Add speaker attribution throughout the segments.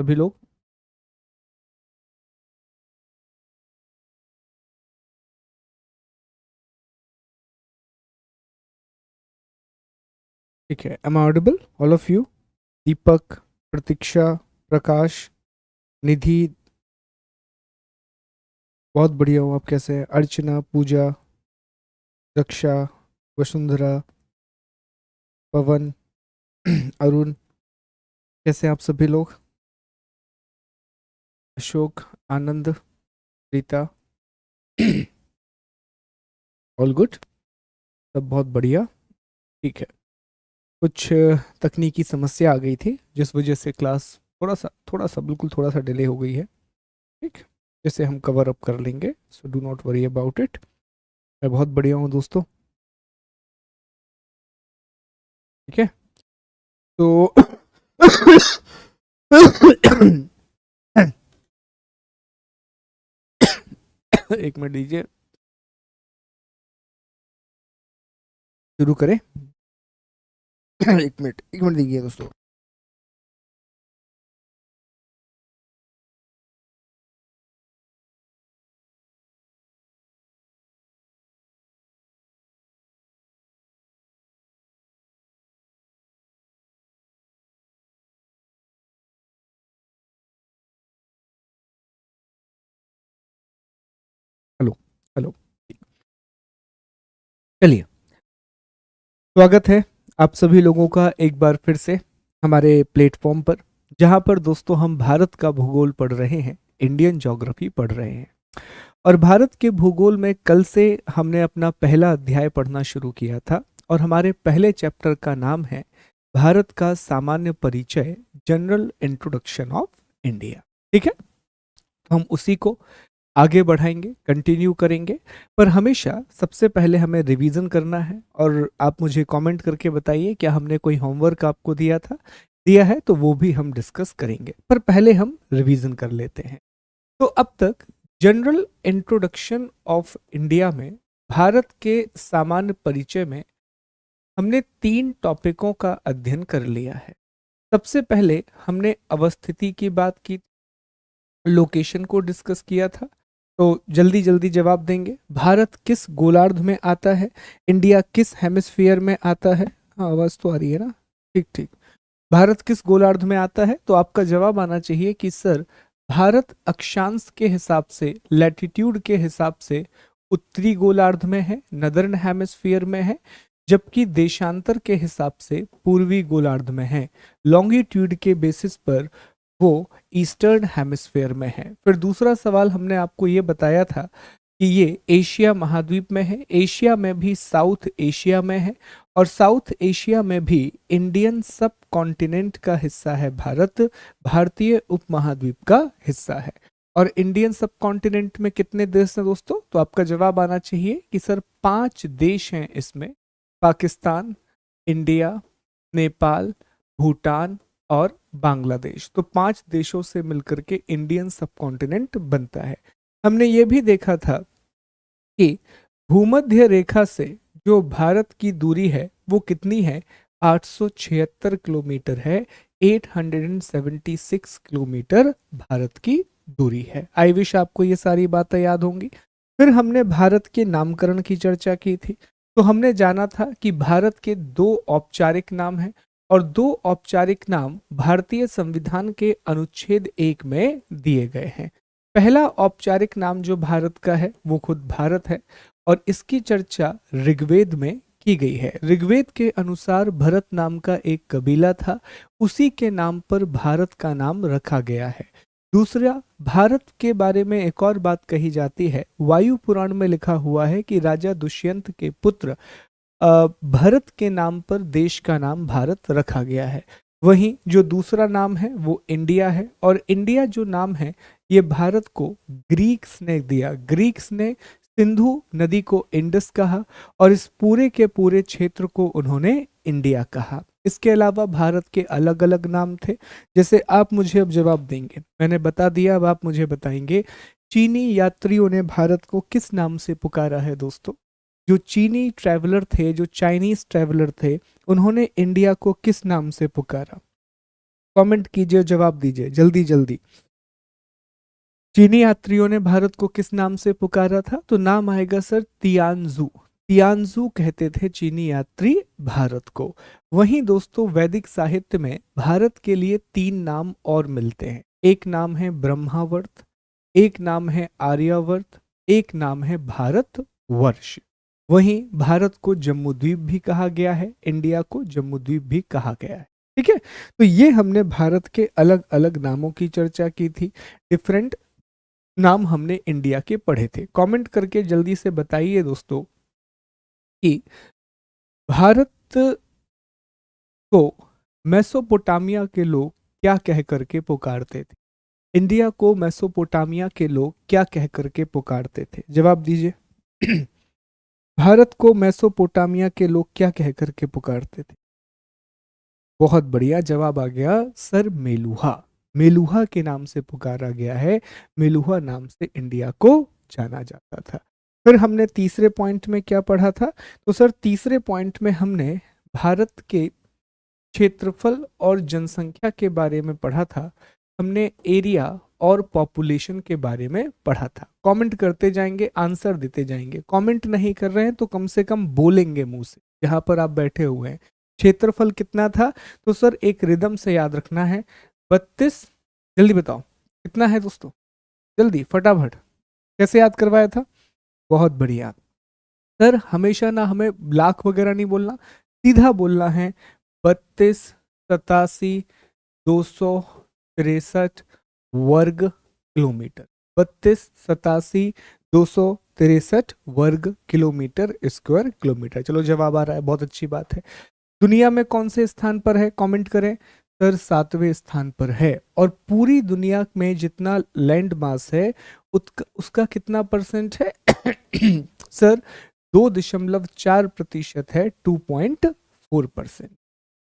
Speaker 1: सभी लोग? ठीक है, am audible all of you? Deepak, Prateeksha, Prakash, Nidhi, बहुत बढ़िया हूँ। आप कैसे हैं? अर्चना, पूजा, रक्षा, वसुंधरा, पवन, अरुण, कैसे हैं आप सभी लोग? अशोक, आनंद, रीता, ऑल गुड, सब बहुत बढ़िया। ठीक है, कुछ तकनीकी समस्या आ गई थी जिस वजह से क्लास थोड़ा सा बिल्कुल थोड़ा सा डिले हो गई है। ठीक, जिसे हम कवर अप कर लेंगे, so do not worry about it. मैं बहुत बढ़िया हूँ दोस्तों। ठीक है, तो एक मिनट दीजिए, शुरू करें। एक मिनट दीजिए दोस्तों। हेलो, हेलो, चलिए, स्वागत है आप सभी लोगों का एक बार फिर से हमारे प्लेटफॉर्म पर, जहां पर दोस्तों हम भारत का भूगोल पढ़ रहे हैं, इंडियन ज्योग्राफी पढ़ रहे हैं। और भारत के भूगोल में कल से हमने अपना पहला अध्याय पढ़ना शुरू किया था, और हमारे पहले चैप्टर का नाम है भारत का सामान्य परिचय, जनरल इंट्रोडक्शन ऑफ इंडिया। ठीक है, तो हम उसी को आगे बढ़ाएंगे, कंटिन्यू करेंगे। पर हमेशा सबसे पहले हमें रिवीजन करना है, और आप मुझे कमेंट करके बताइए क्या हमने कोई होमवर्क आपको दिया था। दिया है तो वो भी हम डिस्कस करेंगे, पर पहले हम रिवीजन कर लेते हैं। तो अब तक जनरल इंट्रोडक्शन ऑफ इंडिया में, भारत के सामान्य परिचय में, हमने 3 टॉपिकों का अध्ययन कर लिया है। सबसे पहले हमने अवस्थिति की बात की, लोकेशन को डिस्कस किया था। तो जल्दी जल्दी जवाब देंगे। भारत किस गोलार्ध में आता है? इंडिया किस हेमिस्फीयर में आता है? हाँ, आवाज तो आ रही है ना? ठीक ठीक। भारत किस गोलार्ध में आता है? तो आपका जवाब आना चाहिए कि सर, भारत अक्षांश के हिसाब से, लैटिट्यूड के हिसाब से उत्तरी गोलार्ध में है, नदर्न हेमिस्फीयर में है, जबकि देशांतर के हिसाब से पूर्वी गोलार्ध में है। लॉन्गिट्यूड के बेसिस पर वो ईस्टर्न हेमिस्फेयर में है। फिर दूसरा सवाल हमने आपको ये बताया था कि ये एशिया महाद्वीप में है, एशिया में भी साउथ एशिया में है, और साउथ एशिया में भी इंडियन सब कॉन्टिनेंट का हिस्सा है भारत, भारतीय उपमहाद्वीप का हिस्सा है। और इंडियन सब कॉन्टिनेंट में कितने देश हैं दोस्तों? तो आपका जवाब आना चाहिए कि सर 5 देश हैं इसमें, पाकिस्तान, इंडिया, नेपाल, भूटान और बांग्लादेश। तो 5 देशों से मिलकर के इंडियन सब कॉन्टिनेंट बनता है। हमने ये भी देखा था कि भूमध्य रेखा से जो भारत की दूरी है वो कितनी है? 876 किलोमीटर है। 876 किलोमीटर भारत की दूरी है। आई विश आपको ये सारी बातें याद होंगी। फिर हमने भारत के नामकरण की चर्चा की थी। तो हमने जाना था कि भारत के 2 औपचारिक नाम हैं, और 2 औपचारिक नाम भारतीय संविधान के अनुच्छेद 1 में दिए गए हैं। पहला औपचारिक नाम जो भारत का है वो खुद भारत है, और इसकी चर्चा ऋग्वेद में की गई है। ऋग्वेद के अनुसार भरत नाम का एक कबीला था, उसी के नाम पर भारत का नाम रखा गया है। दूसरा, भारत के बारे में एक और बात कही जाती है। वायु पुराण में लिखा हुआ है कि राजा दुष्यंत के पुत्र भरत के नाम पर देश का नाम भारत रखा गया है। वहीं जो दूसरा नाम है वो इंडिया है, और इंडिया जो नाम है ये भारत को ग्रीक्स ने दिया। ग्रीक्स ने सिंधु नदी को इंडस कहा, और इस पूरे के पूरे क्षेत्र को उन्होंने इंडिया कहा। इसके अलावा भारत के अलग अलग नाम थे। जैसे आप मुझे अब जवाब देंगे, मैंने बता दिया, अब आप मुझे बताएंगे चीनी यात्रियों ने भारत को किस नाम से पुकारा है दोस्तों? जो चीनी ट्रैवलर थे, जो चाइनीज ट्रैवलर थे, उन्होंने इंडिया को किस नाम से पुकारा? कमेंट कीजिए, जवाब दीजिए जल्दी जल्दी। चीनी यात्रियों ने भारत को किस नाम से पुकारा था? तो नाम आएगा सर तियानजू। तियानजू कहते थे चीनी यात्री भारत को। वहीं दोस्तों वैदिक साहित्य में भारत के लिए 3 नाम और मिलते हैं। एक नाम है ब्रह्मावर्त, एक नाम है आर्यावर्त, एक नाम है भारत वर्ष। वहीं भारत को जम्मूद्वीप भी कहा गया है, इंडिया को जम्मूद्वीप भी कहा गया है। ठीक है, तो ये हमने भारत के अलग अलग नामों की चर्चा की थी। डिफरेंट नाम हमने इंडिया के पढ़े थे। कमेंट करके जल्दी से बताइए दोस्तों कि भारत को मेसोपोटामिया के लोग क्या कह करके पुकारते थे? इंडिया को मेसोपोटामिया के लोग क्या कह करके पुकारते थे? जवाब दीजिए। भारत को मेसोपोटामिया के लोग क्या कह करके पुकारते थे? बहुत बढ़िया जवाब आ गया सर, मेलुहा। मेलुहा के नाम से पुकारा गया है। मेलुहा नाम से इंडिया को जाना जाता था। फिर हमने तीसरे पॉइंट में क्या पढ़ा था? तो सर तीसरे पॉइंट में हमने भारत के क्षेत्रफल और जनसंख्या के बारे में पढ़ा था। हमने एरिया और पॉपुलेशन के बारे में पढ़ा था। कमेंट करते जाएंगे, आंसर देते जाएंगे। कमेंट नहीं कर रहे हैं तो कम से कम बोलेंगे मुंह से जहां पर आप बैठे हुए हैं। क्षेत्रफल कितना था? तो सर एक रिदम से याद रखना है, 32। जल्दी बताओ कितना है दोस्तों, जल्दी फटाफट। कैसे याद करवाया था? बहुत बढ़िया सर, हमेशा ना हमें लाख वगैरह नहीं बोलना, सीधा बोलना है 32, 87, 263 वर्ग किलोमीटर। 32, 87, 263 वर्ग किलोमीटर, स्क्वायर किलोमीटर। चलो जवाब आ रहा है, बहुत अच्छी बात है। दुनिया में कौन से स्थान पर है? कमेंट करें। सर 7वें स्थान पर है। और पूरी दुनिया में जितना लैंड मास है उसका कितना परसेंट है? सर 2.4% है, 2.4%।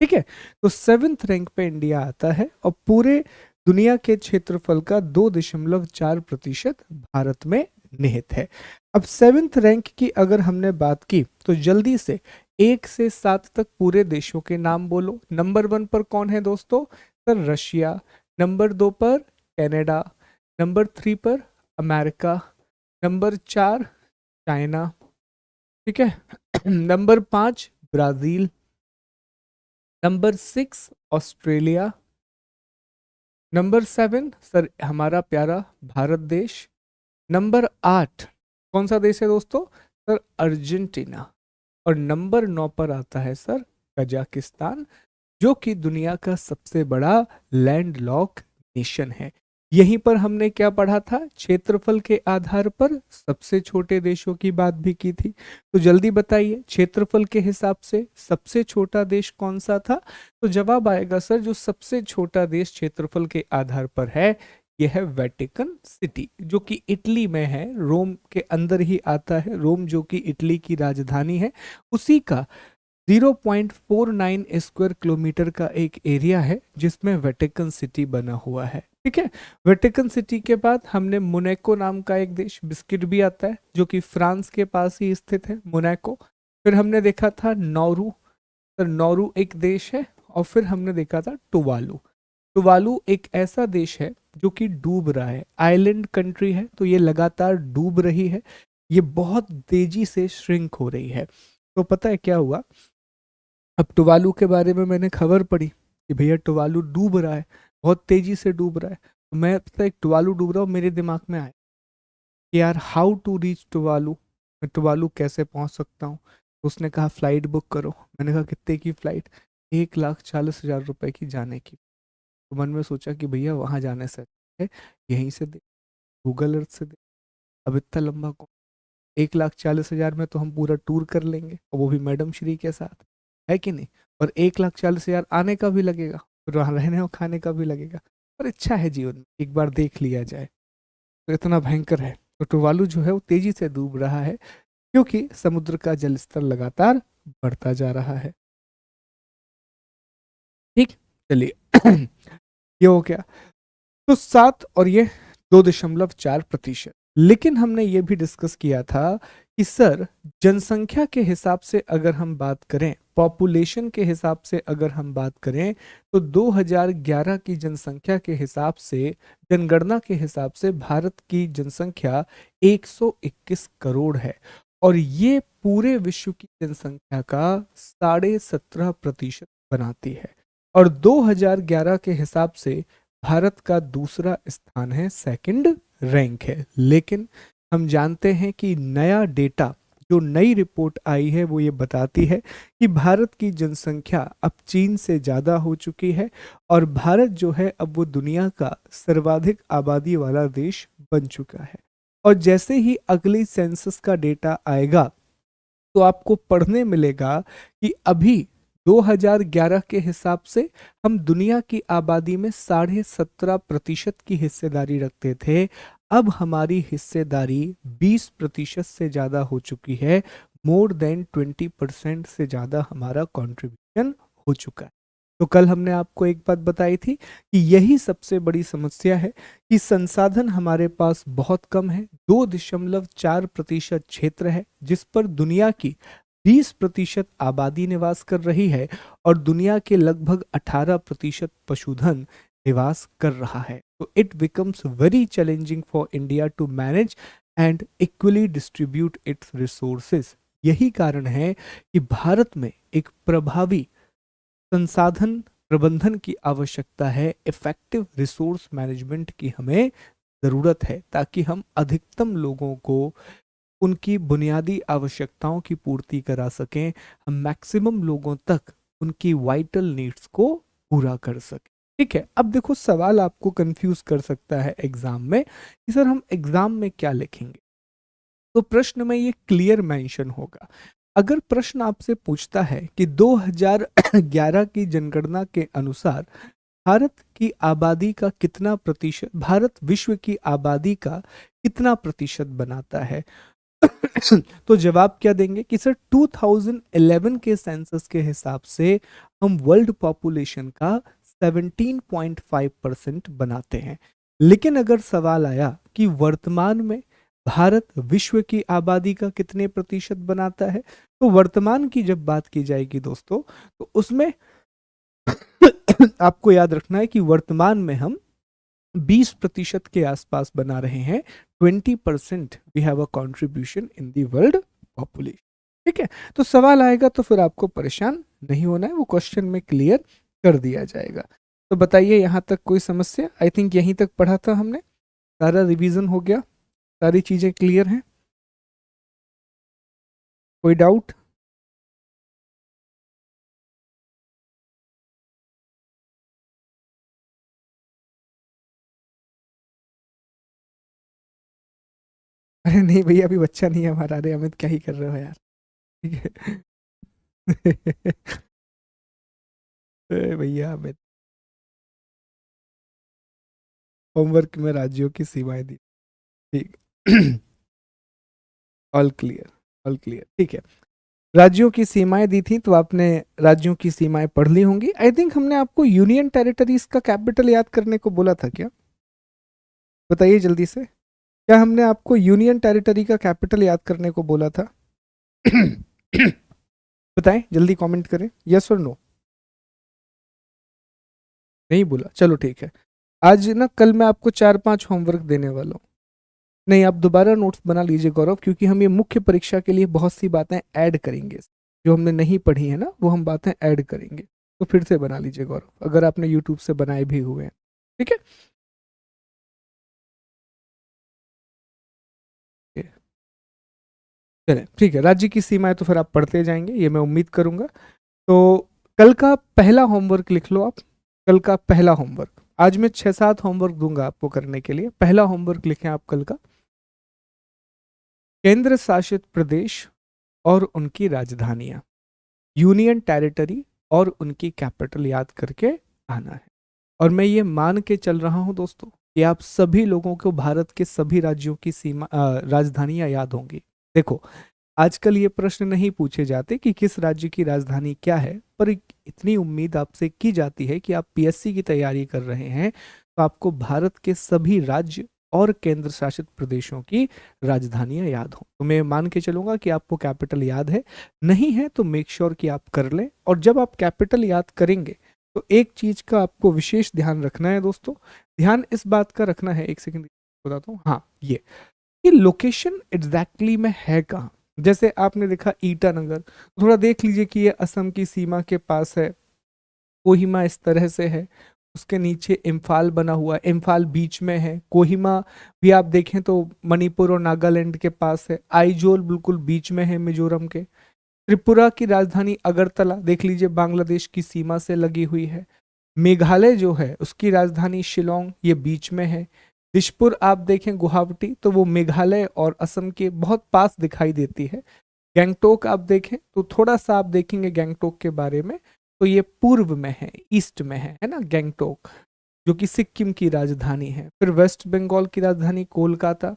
Speaker 1: ठीक है, तो 7th रैंक पे इंडिया आता है और पूरे दुनिया के क्षेत्रफल का 2.4% भारत में निहित है। अब 7th रैंक की अगर हमने बात की तो जल्दी से 1 से 7 तक पूरे देशों के नाम बोलो। नंबर 1 पर कौन है दोस्तों? Sir Russia. नंबर 2 पर कनाडा। नंबर 3 पर अमेरिका। Number 4 China. ठीक है, number 5 Brazil. Number 6 Australia. Number 7 sir हमारा प्यारा भारत देश। नंबर 8 कौन सा देश है दोस्तों? Sir Argentina. और नंबर 9 पर आता है सर कजाकिस्तान, जो कि दुनिया का सबसे बड़ा लैंडलॉक नेशन है। यहीं पर हमने क्या पढ़ा था? क्षेत्रफल के आधार पर सबसे छोटे देशों की बात भी की थी। तो जल्दी बताइए, क्षेत्रफल के हिसाब से सबसे छोटा देश कौन सा था? तो जवाब आएगा सर, जो सबसे छोटा देश क्षेत्रफल के आधार पर है यह है वेटिकन सिटी, जो कि इटली में है, रोम के अंदर ही आता है। रोम जो कि इटली की राजधानी है, उसी का 0.49 स्क्वायर किलोमीटर का एक एरिया है जिसमें वेटिकन सिटी बना हुआ है। ठीक है, वेटिकन सिटी के बाद हमने मोनाको नाम का एक देश, बिस्किट भी आता है, जो कि फ्रांस के पास ही स्थित है, मोनाको। फिर हमने देखा था नौरू। सर नौरू एक देश है। और फिर हमने देखा था टुवालू। टुवालू एक ऐसा देश है जो कि डूब रहा है, आइलैंड कंट्री है, तो ये लगातार डूब रही है, ये बहुत तेजी से श्रिंक हो रही है। तो पता है क्या हुआ? अब टुवालू के बारे में मैंने खबर पढ़ी कि भैया टुवालू डूब रहा है, बहुत तेजी से डूब रहा है। तो मैं पता है एक टुवालू डूब रहा हूँ, मेरे दिमाग में आया कि यार हाउ टू रीच टुवालू, मैं टुवालू कैसे पहुंच सकता हूँ? तो उसने कहा फ्लाइट बुक करो। मैंने कहा कितने की फ्लाइट? 1,40,000 रुपए की जाने की। तो मन में सोचा कि भैया वहां जाने से अच्छा है यहीं से दे, गूगल अर्थ से दे। अब इतना लंबा कौन, 1,40,000 में तो हम पूरा टूर कर लेंगे, और वो भी मैडम श्री के साथ, है कि नहीं? और 1,40,000 आने का भी लगेगा, फिर वहाँ रहने और खाने का भी लगेगा। पर इच्छा है जीवन में एक बार देख लिया जाए, तो इतना भयंकर है। तो टुवालू जो है वो तेजी से डूब रहा है क्योंकि समुद्र का जल स्तर लगातार बढ़ता जा रहा है। ठीक, चलिए ये हो गया। तो 7 और ये 2.4%। लेकिन हमने ये भी डिस्कस किया था कि सर जनसंख्या के हिसाब से अगर हम बात करें, पॉपुलेशन के हिसाब से अगर हम बात करें, तो 2011 की जनसंख्या के हिसाब से, जनगणना के हिसाब से भारत की जनसंख्या 121 करोड़ है। और ये पूरे विश्व की जनसंख्या का 17.5% बनाती है। और 2011 के हिसाब से भारत का दूसरा स्थान है, सेकंड रैंक है। लेकिन हम जानते हैं कि नया डेटा, जो नई रिपोर्ट आई है, वो ये बताती है कि भारत की जनसंख्या अब चीन से ज़्यादा हो चुकी है और भारत जो है अब वो दुनिया का सर्वाधिक आबादी वाला देश बन चुका है। और जैसे ही अगली सेंसस का डेटा आएगा तो आपको पढ़ने मिलेगा कि अभी 2011 के हिसाब से हम दुनिया की आबादी में 17.5% की हिस्सेदारी रखते थे। अब हमारी हिस्सेदारी 20% से ज़्यादा हो चुकी है। मोर देन 20% से ज़्यादा हमारा कंट्रीब्यूशन हो चुका है। तो कल हमने आपको एक बात बताई थी कि यही सबसे बड़ी समस्या है कि संसाधन हमारे पास बहुत कम है। 2.4% क्षेत्र है जिस पर दुनिया की 20% आबादी निवास कर रही है और दुनिया के लगभग 18% पशुधन निवास कर रहा है। तो it becomes very challenging for India to manage and equally distribute its resources. यही कारण है कि भारत में एक प्रभावी संसाधन प्रबंधन की आवश्यकता है। इफेक्टिव रिसोर्स मैनेजमेंट की हमें ज़रूरत है ताकि हम अधिकतम लोगों को उनकी बुनियादी आवश्यकताओं की पूर्ति करा सकें, हम मैक्सिमम लोगों तक उनकी वाइटल नीड्स को पूरा कर सकें। ठीक है, अब देखो सवाल आपको कंफ्यूज कर सकता है एग्जाम में कि सर हम एग्जाम में क्या लिखेंगे। तो प्रश्न में ये क्लियर मेंशन होगा। अगर प्रश्न आपसे पूछता है कि 2011 की जनगणना के अनुसार भारत की आबादी का कितना प्रतिशत, भारत विश्व की आबादी का कितना प्रतिशत बनाता है, तो जवाब क्या देंगे कि सर 2011 के सेंसस के हिसाब से हम वर्ल्ड पॉपुलेशन का 17.5% बनाते हैं। लेकिन अगर सवाल आया कि वर्तमान में भारत विश्व की आबादी का कितने प्रतिशत बनाता है, तो वर्तमान की जब बात की जाएगी दोस्तों, तो उसमें आपको याद रखना है कि वर्तमान में हम 20% के आसपास बना रहे हैं। 20% we have a contribution in the world population. ठीक है, तो सवाल आएगा तो फिर आपको परेशान नहीं होना है, वो क्वेश्चन में क्लियर कर दिया जाएगा। तो बताइए यहाँ तक कोई समस्या? आई थिंक यहीं तक पढ़ा था हमने, सारा रिवीजन हो गया, सारी चीजें क्लियर हैं, कोई डाउट? अरे नहीं भैया, अभी बच्चा नहीं है हमारा। अरे अमित क्या ही कर रहे हो यार। ठीक है अरे भैया अमित, होमवर्क में राज्यों की सीमाएं दी। ठीक ऑल क्लियर, ऑल क्लियर। ठीक है, राज्यों की सीमाएं दी थी तो आपने राज्यों की सीमाएं पढ़ ली होंगी। आई थिंक हमने आपको यूनियन टेरिटरीज का कैपिटल याद करने को बोला था क्या? बताइए जल्दी से, क्या हमने आपको यूनियन टेरिटरी का कैपिटल याद करने को बोला था? बताएं जल्दी, कमेंट करें, यस और नो। नहीं बोला, चलो ठीक है। आज ना, कल मैं आपको 4-5 होमवर्क देने वाला हूँ। नहीं, आप दोबारा नोट्स बना लीजिए गौरव, क्योंकि हम ये मुख्य परीक्षा के लिए बहुत सी बातें ऐड करेंगे। जो हमने नहीं पढ़ी है ना, वो हम बातें ऐड करेंगे। तो फिर से बना लीजिए गौरव, अगर आपने यूट्यूब से बनाए भी हुए हैं। ठीक है, चले ठीक है। राज्य की सीमाएं तो फिर आप पढ़ते जाएंगे, ये मैं उम्मीद करूंगा। तो कल का पहला होमवर्क लिख लो आप। कल का पहला होमवर्क, आज मैं 6-7 होमवर्क दूंगा आपको करने के लिए। पहला होमवर्क लिखें आप कल का, केंद्र शासित प्रदेश और उनकी राजधानियां, यूनियन टेरिटरी और उनकी कैपिटल याद करके आना है। और मैं ये मान के चल रहा हूं दोस्तों कि आप सभी लोगों को भारत के सभी राज्यों की सीमा राजधानियां याद होंगी। देखो, आजकल ये प्रश्न नहीं पूछे जाते कि किस राज्य की राजधानी क्या है, पर इतनी उम्मीद आपसे की जाती है कि आप पीएससी की तैयारी कर रहे हैं तो आपको भारत के सभी राज्य और केंद्र शासित प्रदेशों की राजधानियां याद हो। तो मैं मान के चलूंगा कि आपको कैपिटल याद है, नहीं है तो मेक श्योर कि आप कर लें। और जब आप कैपिटल याद करेंगे तो एक चीज का आपको विशेष ध्यान रखना है दोस्तों, ध्यान इस बात का रखना है, एक सेकंड बताता हूँ, हाँ ये कि लोकेशन एग्जैक्टली में है कहाँ। जैसे आपने देखा ईटानगर, थोड़ा देख लीजिए कि ये असम की सीमा के पास है, कोहिमा इस तरह से है, उसके नीचे इम्फाल बना हुआ है, इम्फाल बीच में है, कोहिमा भी आप देखें तो मणिपुर और नागालैंड के पास है, आइजोल बिल्कुल बीच में है मिजोरम के, त्रिपुरा की राजधानी अगरतला देख लीजिए बांग्लादेश की सीमा से लगी हुई है, मेघालय जो है उसकी राजधानी शिलोंग ये बीच में है, दिशपुर आप देखें गुवाहाटी तो वो मेघालय और असम के बहुत पास दिखाई देती है, गैंगटोक आप देखें तो थोड़ा सा आप देखेंगे गैंगटोक के बारे में तो ये पूर्व में है, ईस्ट में है ना गैंगटोक, जो कि सिक्किम की राजधानी है। फिर वेस्ट बंगाल की राजधानी कोलकाता,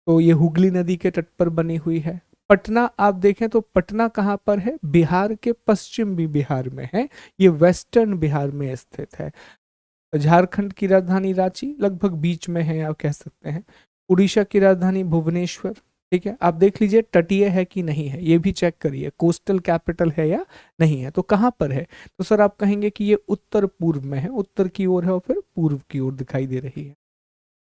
Speaker 1: तो ये हुगली नदी के तट पर बनी हुई है। पटना आप देखें तो पटना कहाँ पर है, बिहार के पश्चिमी बिहार में है, ये वेस्टर्न बिहार में स्थित है। झारखंड की राजधानी रांची लगभग बीच में है आप कह सकते हैं। उड़ीसा की राजधानी भुवनेश्वर, ठीक है, आप देख लीजिए तटीय है कि नहीं है, ये भी चेक करिए, कोस्टल कैपिटल है या नहीं है। तो कहाँ पर है, तो सर आप कहेंगे कि ये उत्तर पूर्व में है, उत्तर की ओर है और फिर पूर्व की ओर दिखाई दे रही है।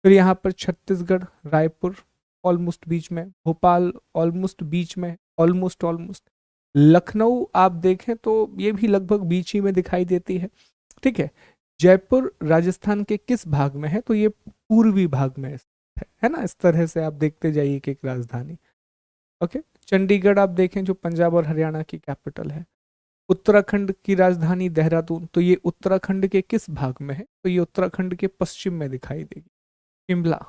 Speaker 1: फिर यहाँ पर छत्तीसगढ़, रायपुर ऑलमोस्ट बीच में, भोपाल ऑलमोस्ट बीच में, ऑलमोस्ट ऑलमोस्ट, लखनऊ आप देखें तो ये भी लगभग बीच ही में दिखाई देती है, ठीक है। जयपुर राजस्थान के किस भाग में है, तो ये पूर्वी भाग में है ना, इस तरह से आप देखते जाइए एक एक राजधानी। ओके, चंडीगढ़ आप देखें जो पंजाब और हरियाणा की कैपिटल है। उत्तराखंड की राजधानी देहरादून, तो ये उत्तराखंड के किस भाग में है, तो ये उत्तराखंड के पश्चिम में दिखाई देगी। शिमला,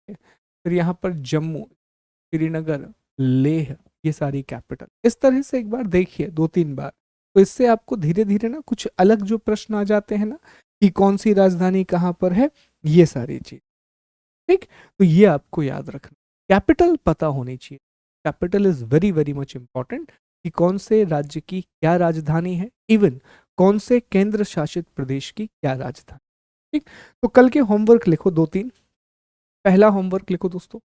Speaker 1: फिर यहाँ पर जम्मू, श्रीनगर, लेह, ये सारी कैपिटल। इस तरह से एक बार देखिए 2-3 बार, तो इससे आपको धीरे धीरे ना कुछ अलग जो प्रश्न आ जाते हैं ना कि कौन सी राजधानी कहाँ पर है, ये सारी चीज, ठीक। तो ये आपको याद रखना, कैपिटल पता होनी चाहिए, capital is very very much important कि कौन से राज्य की क्या राजधानी है, इवन कौन से केंद्र शासित प्रदेश की क्या राजधानी, ठीक। तो कल के होमवर्क लिखो 2-3। पहला होमवर्क लिखो दोस्तों,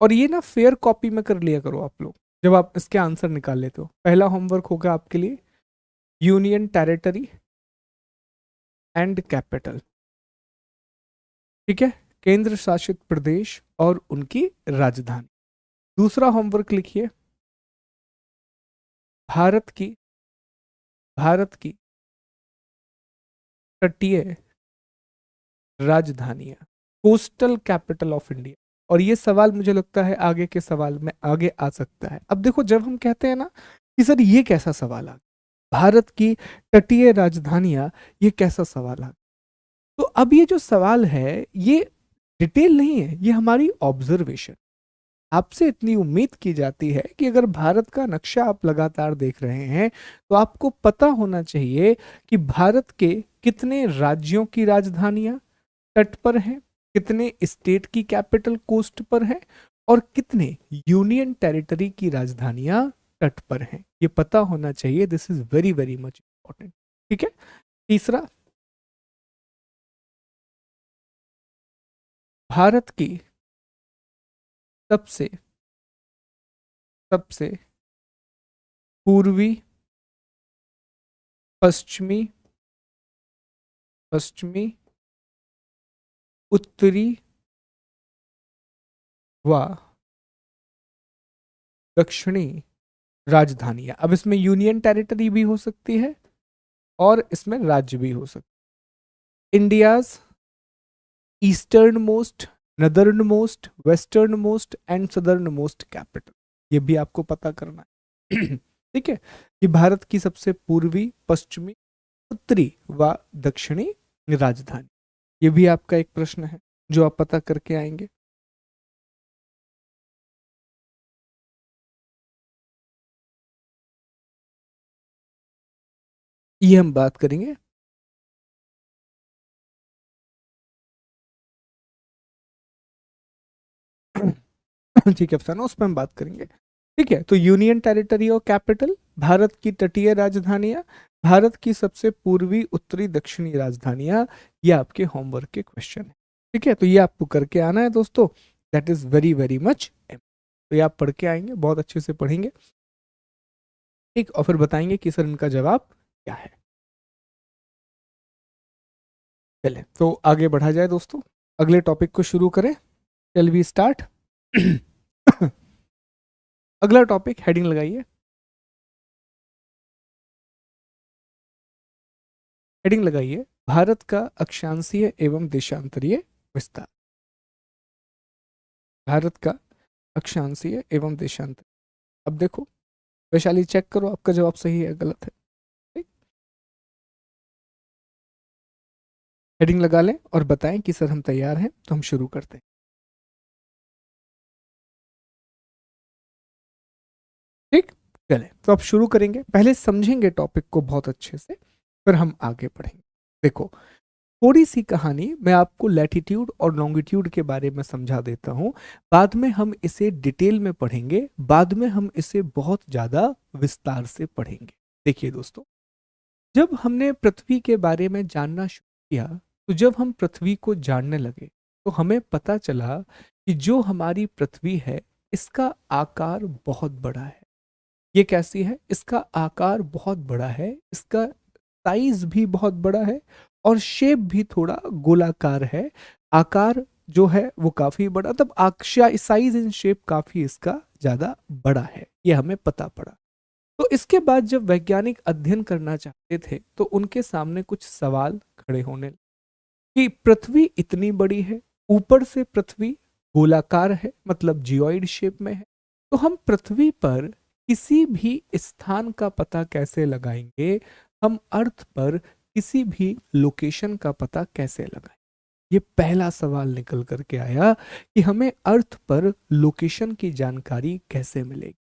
Speaker 1: और ये ना फेयर कॉपी में कर लिया करो आप लोग जब आप इसके आंसर निकाल लेते हो। पहला होमवर्क होगा आपके लिए यूनियन टेरिटरी एंड कैपिटल, ठीक है, केंद्र शासित प्रदेश और उनकी राजधानी। दूसरा होमवर्क लिखिए भारत की तटीय राजधानियां, कोस्टल कैपिटल ऑफ इंडिया। और ये सवाल मुझे लगता है आगे के सवाल में आगे आ सकता है। अब देखो जब हम कहते हैं ना कि सर ये कैसा सवाल आ, भारत की तटीय राजधानियां, ये कैसा सवाल आ, तो अब ये जो सवाल है ये डिटेल नहीं है, ये हमारी ऑब्जर्वेशन। आपसे इतनी उम्मीद की जाती है कि अगर भारत का नक्शा आप लगातार देख रहे हैं तो आपको पता होना चाहिए कि भारत के कितने राज्यों की राजधानियां तट पर हैं, कितने स्टेट की कैपिटल कोस्ट पर है और कितने यूनियन टेरिटरी की राजधानियां तट पर हैं, ये पता होना चाहिए। This is very very much important, ठीक है। तीसरा, भारत की सबसे सबसे पूर्वी पश्चिमी पश्चिमी उत्तरी व दक्षिणी राजधानियां, अब इसमें यूनियन टेरिटरी भी हो सकती है और इसमें राज्य भी हो सकते हैं। India's eastern most, northern most, western most and southern most capital, ये भी आपको पता करना है ठीक है। ये भारत की सबसे पूर्वी पश्चिमी उत्तरी व दक्षिणी राजधानी, ये भी आपका एक प्रश्न है जो आप पता करके आएंगे। ये हम बात करेंगे ठीक है अफसाना, उस पर हम बात करेंगे, ठीक है। तो यूनियन टेरिटरी और कैपिटल, भारत की तटीय राजधानियां, भारत की सबसे पूर्वी उत्तरी दक्षिणी राजधानियां, ये आपके होमवर्क के क्वेश्चन है, ठीक है, तो ये आपको करके आना है दोस्तों, that is very very much. तो ये आप पढ़ के आएंगे, बहुत अच्छे से पढ़ेंगे, ठीक, और फिर बताएंगे कि सर इनका जवाब क्या है। चले तो आगे बढ़ा जाए दोस्तों, अगले टॉपिक को शुरू करें। चल वी स्टार्ट। अगला टॉपिक, हेडिंग लगाइए, हेडिंग लगाइए, भारत का अक्षांशीय एवं देशांतरीय विस्तार। भारत का अक्षांशीय एवं देशांतरीय। अब देखो वैशाली, चेक करो आपका जवाब सही है गलत है, ठीक। हेडिंग लगा लें और बताएं कि सर हम तैयार हैं, तो हम शुरू करते हैं। ठीक, चले तो अब शुरू करेंगे, पहले समझेंगे टॉपिक को बहुत अच्छे से, फिर हम आगे बढ़ेंगे। देखो, थोड़ी सी कहानी मैं आपको लैटिट्यूड और लॉन्गिट्यूड के बारे में समझा देता हूं, बाद में हम इसे डिटेल में पढ़ेंगे, बाद में हम इसे बहुत ज्यादा विस्तार से पढ़ेंगे। देखिए दोस्तों, जब हमने पृथ्वी के बारे में जानना शुरू किया, तो जब हम पृथ्वी को जानने लगे, तो हमें पता चला कि जो हमारी पृथ्वी है, इसका आकार बहुत बड़ा है। ये कैसी है? इसका आकार बहुत बड़ा है, इसका साइज भी बहुत बड़ा है, और शेप भी थोड़ा गोलाकार है। आकार जो है वो काफी बड़ा, तब साइज इन शेप काफी इसका ज्यादा बड़ा है, ये हमें पता पड़ा। तो इसके बाद जब वैज्ञानिक अध्ययन करना चाहते थे, तो उनके सामने कुछ सवाल खड़े होने लगे कि पृथ्वी इतनी बड़ी है, ऊपर से पृथ्वी गोलाकार है, मतलब जियोइड शेप में है, तो हम पृथ्वी पर किसी भी स्थान का पता कैसे लगाएंगे? हम अर्थ पर किसी भी लोकेशन का पता कैसे लगाएं? ये पहला सवाल निकल करके आया कि हमें अर्थ पर लोकेशन की जानकारी कैसे मिलेगी।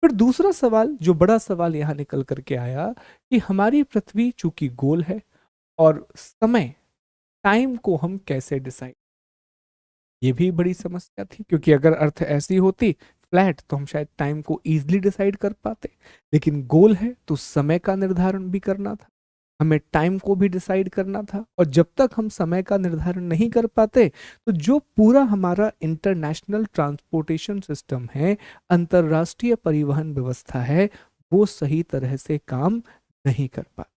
Speaker 1: फिर दूसरा सवाल, जो बड़ा सवाल यहाँ निकल करके आया, कि हमारी पृथ्वी चूंकि गोल है, और समय, टाइम को हम कैसे डिसाइड, ये भी बड़ी समस्या थी, क्योंकि अगर अर्थ ऐसी होती फ्लैट, तो हम शायद टाइम को इजीली डिसाइड कर पाते, लेकिन गोल है तो समय का निर्धारण भी करना था, हमें टाइम को भी डिसाइड करना था, और जब तक हम समय का निर्धारण नहीं कर पाते, तो जो पूरा हमारा इंटरनेशनल ट्रांसपोर्टेशन सिस्टम है, अंतरराष्ट्रीय परिवहन व्यवस्था है, वो सही तरह से काम नहीं कर पाते।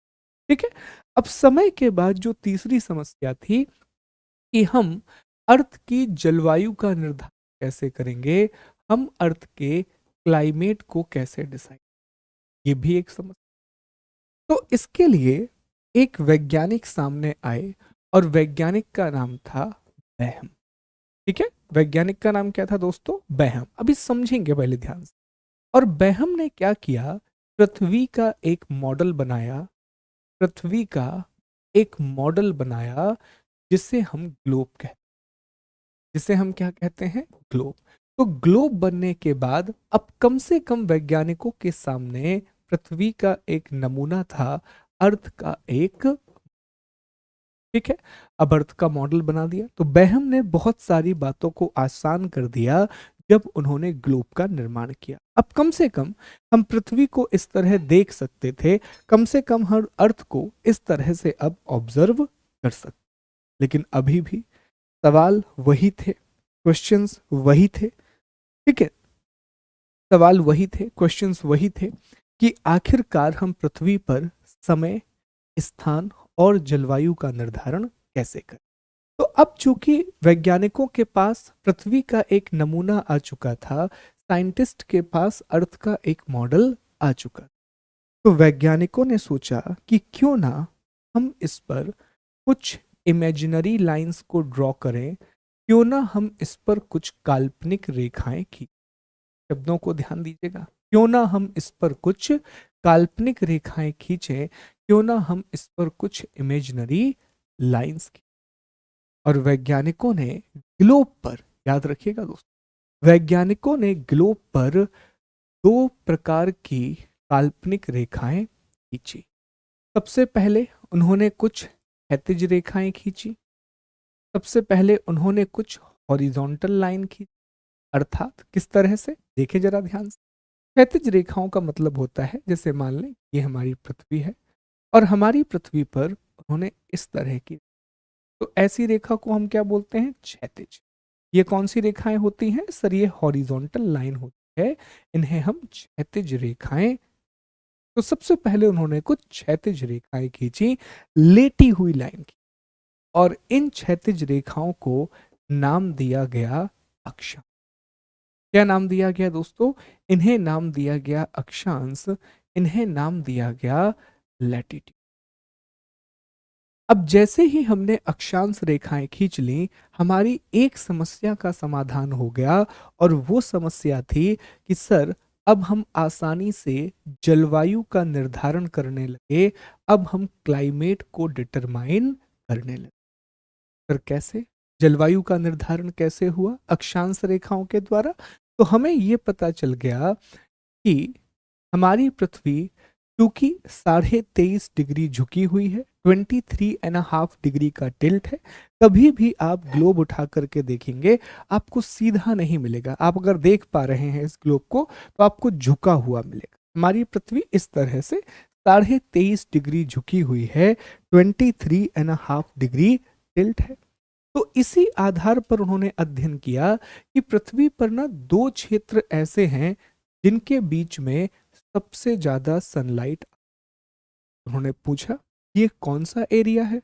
Speaker 1: ठीक है, अब समय के बाद जो तीसरी समस्या थी, कि हम अर्थ की जलवायु का निर्धारण कैसे करेंगे, हम अर्थ के क्लाइमेट को कैसे डिसाइड, ये भी एक समस्या। तो इसके लिए एक वैज्ञानिक सामने आए, और वैज्ञानिक का नाम था बैहम। ठीक है, वैज्ञानिक का नाम क्या था दोस्तों? बैहम। अभी समझेंगे पहले ध्यान से। और बैहम ने क्या किया? पृथ्वी का एक मॉडल बनाया, पृथ्वी का एक मॉडल बनाया, जिसे हम ग्लोब कहते, जिसे हम क्या कहते हैं? ग्लोब। तो ग्लोब बनने के बाद अब कम से कम वैज्ञानिकों के सामने पृथ्वी का एक नमूना था, अर्थ का एक। ठीक है, अब अर्थ का मॉडल बना दिया, तो बैहम ने बहुत सारी बातों को आसान कर दिया जब उन्होंने ग्लोब का निर्माण किया। अब कम से कम हम पृथ्वी को इस तरह देख सकते थे, कम से कम हर अर्थ को इस तरह से अब ऑब्जर्व कर सकते। लेकिन अभी भी सवाल वही थे, क्वेश्चंस वही थे। ठीक है, सवाल वही थे, क्वेश्चंस वही थे, कि आखिरकार हम पृथ्वी पर समय, स्थान और जलवायु का निर्धारण कैसे करें। तो अब चूंकि वैज्ञानिकों के पास पृथ्वी का एक नमूना आ चुका था, साइंटिस्ट के पास अर्थ का एक मॉडल आ चुका, तो वैज्ञानिकों ने सोचा कि क्यों ना हम इस पर कुछ इमेजिनरी लाइंस को ड्रॉ करें, क्यों ना हम इस पर कुछ काल्पनिक रेखाएं खींच। शब्दों को ध्यान दीजिएगा, क्यों ना हम इस पर कुछ काल्पनिक रेखाएं खींचें, क्यों ना हम इस पर कुछ इमेजिनरी लाइंस खींचें। और वैज्ञानिकों ने ग्लोब पर, याद रखिएगा दोस्तों, वैज्ञानिकों ने ग्लोब पर दो प्रकार की काल्पनिक रेखाएं खींची। सबसे पहले उन्होंने कुछ क्षैतिज रेखाएं खींची, सबसे पहले उन्होंने कुछ हॉरिजॉन्टल लाइन खींची। अर्थात किस तरह से, देखे जरा ध्यान से। क्षैतिज रेखाओं का मतलब होता है, जैसे मान लें ये हमारी पृथ्वी है, और हमारी पृथ्वी पर उन्होंने इस तरह की, तो ऐसी रेखा को हम क्या बोलते हैं? क्षैतिज। ये कौन सी रेखाएं होती हैं सर? ये हॉरिजॉन्टल लाइन होती है, इन्हें हम क्षैतिज रेखाएं। तो सबसे पहले उन्होंने कुछ क्षैतिज रेखाएं खींची, लेटी हुई लाइन की, और इन क्षैतिज रेखाओं को नाम दिया गया अक्षांश। क्या नाम दिया गया दोस्तों? इन्हें नाम दिया गया अक्षांश, इन्हें नाम दिया गया लैटिट्यूड। अब जैसे ही हमने अक्षांश रेखाएं खींच ली, हमारी एक समस्या का समाधान हो गया, और वो समस्या थी कि सर अब हम आसानी से जलवायु का निर्धारण करने लगे, अब हम क्लाइमेट को डिटरमाइन करने लगे। सर कैसे? जलवायु का निर्धारण कैसे हुआ? अक्षांश रेखाओं के द्वारा। तो हमें ये पता चल गया कि हमारी पृथ्वी क्योंकि 23.5 डिग्री झुकी हुई है, 23.5 डिग्री का टिल्ट है, कभी भी आप ग्लोब उठा करके देखेंगे आपको सीधा नहीं मिलेगा। आप अगर देख पा रहे हैं इस ग्लोब को तो आपको झुका हुआ मिलेगा। हमारी पृथ्वी इस तरह से 23.5 डिग्री झुकी हुई है, 23.5 डिग्री टिल्ट है। तो इसी आधार पर उन्होंने अध्ययन किया कि पृथ्वी पर ना दो क्षेत्र ऐसे हैं जिनके बीच में सबसे ज्यादा सनलाइट। उन्होंने पूछा ये कौन सा एरिया है?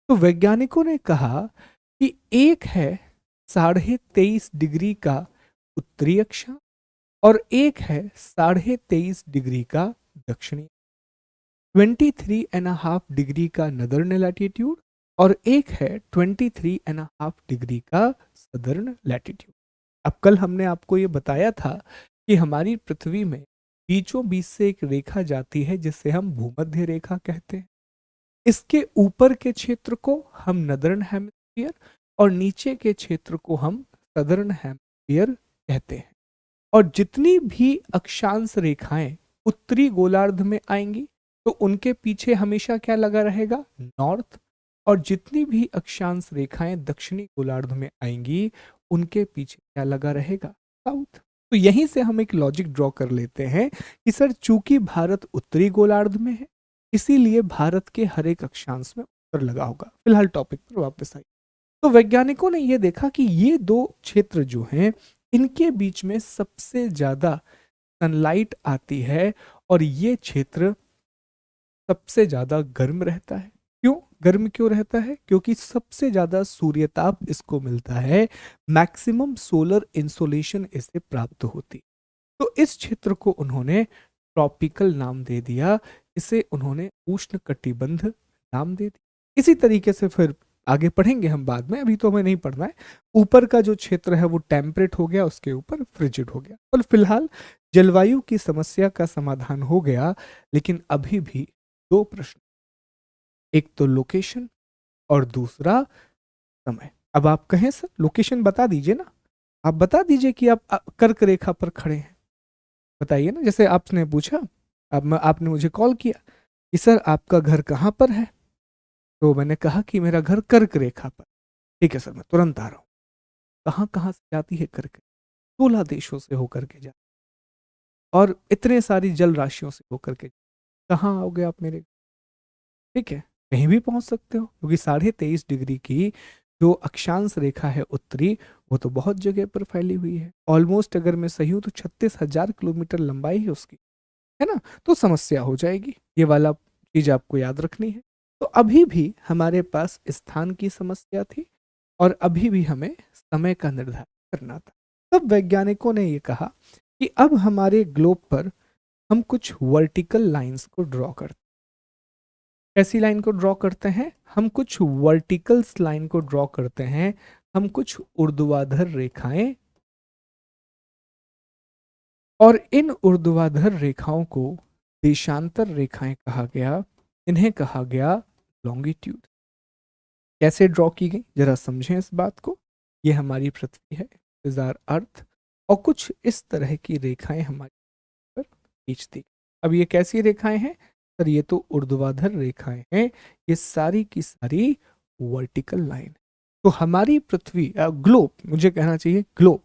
Speaker 1: तो वैज्ञानिकों ने कहा कि एक है 23.5 डिग्री का उत्तरी अक्षांश, और एक है 23.5 डिग्री का दक्षिणी, 23.5 डिग्री का नदर्न लैटिट्यूड, और एक है 23.5 डिग्री का सदर्न लैटिट्यूड। अब कल हमने आपको ये बताया था कि हमारी पृथ्वी में बीचों बीच से एक रेखा जाती है जिसे हम भूमध्य रेखा कहते हैं। इसके ऊपर के क्षेत्र को हम नदर्न हेमिस्फीयर और नीचे के क्षेत्र को हम सदर्न हेमिस्फीयर कहते हैं। और जितनी भी अक्षांश रेखाएं उत्तरी गोलार्ध में आएंगी तो उनके पीछे हमेशा क्या लगा रहेगा? नॉर्थ। और जितनी भी अक्षांश रेखाएं दक्षिणी गोलार्ध में आएंगी उनके पीछे क्या लगा रहेगा? साउथ। तो यहीं से हम एक लॉजिक ड्रॉ कर लेते हैं कि सर चूंकि भारत उत्तरी गोलार्ध में है इसीलिए भारत के हर एक अक्षांश में उत्तर लगा होगा। फिलहाल टॉपिक पर वापस आइए। तो वैज्ञानिकों ने यह देखा कि ये दो क्षेत्र जो हैं इनके बीच में सबसे ज्यादा सनलाइट आती है, और ये क्षेत्र सबसे ज्यादा गर्म रहता है। क्यों गर्म क्यों रहता है? क्योंकि सबसे ज्यादा सूर्यताप इसको मिलता है, मैक्सिमम सोलर इंसोलेशन इससे प्राप्त होती। तो इस क्षेत्र को उन्होंने ट्रॉपिकल नाम दे दिया, इसे उन्होंने उष्ण कटिबंध नाम दे दिया। इसी तरीके से फिर आगे पढ़ेंगे हम बाद में, अभी तो हमें नहीं पढ़ना है। ऊपर का जो क्षेत्र है वो टेम्परेट हो गया, उसके ऊपर फ्रिजिड हो गया। पर फिलहाल जलवायु की समस्या का समाधान हो गया, लेकिन अभी भी दो प्रश्न, एक तो लोकेशन और दूसरा समय। अब आप कहें सर लोकेशन बता दीजिए ना, आप बता दीजिए कि आप कर्क रेखा पर खड़े हैं, बताइए ना। जैसे आपने पूछा, अब आपने मुझे कॉल किया कि सर आपका घर कहाँ पर है, तो मैंने कहा कि मेरा घर कर्क रेखा पर। ठीक है सर मैं तुरंत आ रहा हूँ। कहाँ कहाँ से जाती है कर्क? 16 देशों से होकर के जाती, और इतने सारी जल राशियों से होकर के। कहाँ आओगे आप मेरे? ठीक है, कहीं भी पहुंच सकते हो, क्योंकि 23.5 डिग्री की जो अक्षांश रेखा है उत्तरी, वो तो बहुत जगह पर फैली हुई है। ऑलमोस्ट अगर मैं सही हूं तो 36,000 किलोमीटर लंबाई है उसकी, है ना। तो समस्या हो जाएगी, ये वाला चीज आपको याद रखनी है। तो अभी भी हमारे पास स्थान की समस्या थी, और अभी भी हमें समय का निर्धारण करना था। तब वैज्ञानिकों ने ये कहा कि अब हमारे ग्लोब पर हम कुछ वर्टिकल लाइंस को ड्रॉ करते हैं। ऐसी लाइन को ड्रॉ करते हैं हम, कुछ वर्टिकल्स लाइन को ड्रॉ करते हैं हम, कुछ ऊर्ध्वाधर रेखाएं, और इन ऊर्ध्वाधर रेखाओं को देशांतर रेखाएं कहा गया, इन्हें कहा गया लॉन्गिट्यूड। कैसे ड्रॉ की गई जरा समझें इस बात को। ये हमारी पृथ्वी है, इज आवर अर्थ, और कुछ इस तरह की रेखाएं हमारी पर खींचती। अब ये कैसी रेखाएं हैं सर? ये तो ऊर्ध्वाधर रेखाएं हैं, ये सारी की सारी वर्टिकल लाइन। तो हमारी पृथ्वी ग्लोब, मुझे कहना चाहिए ग्लोब,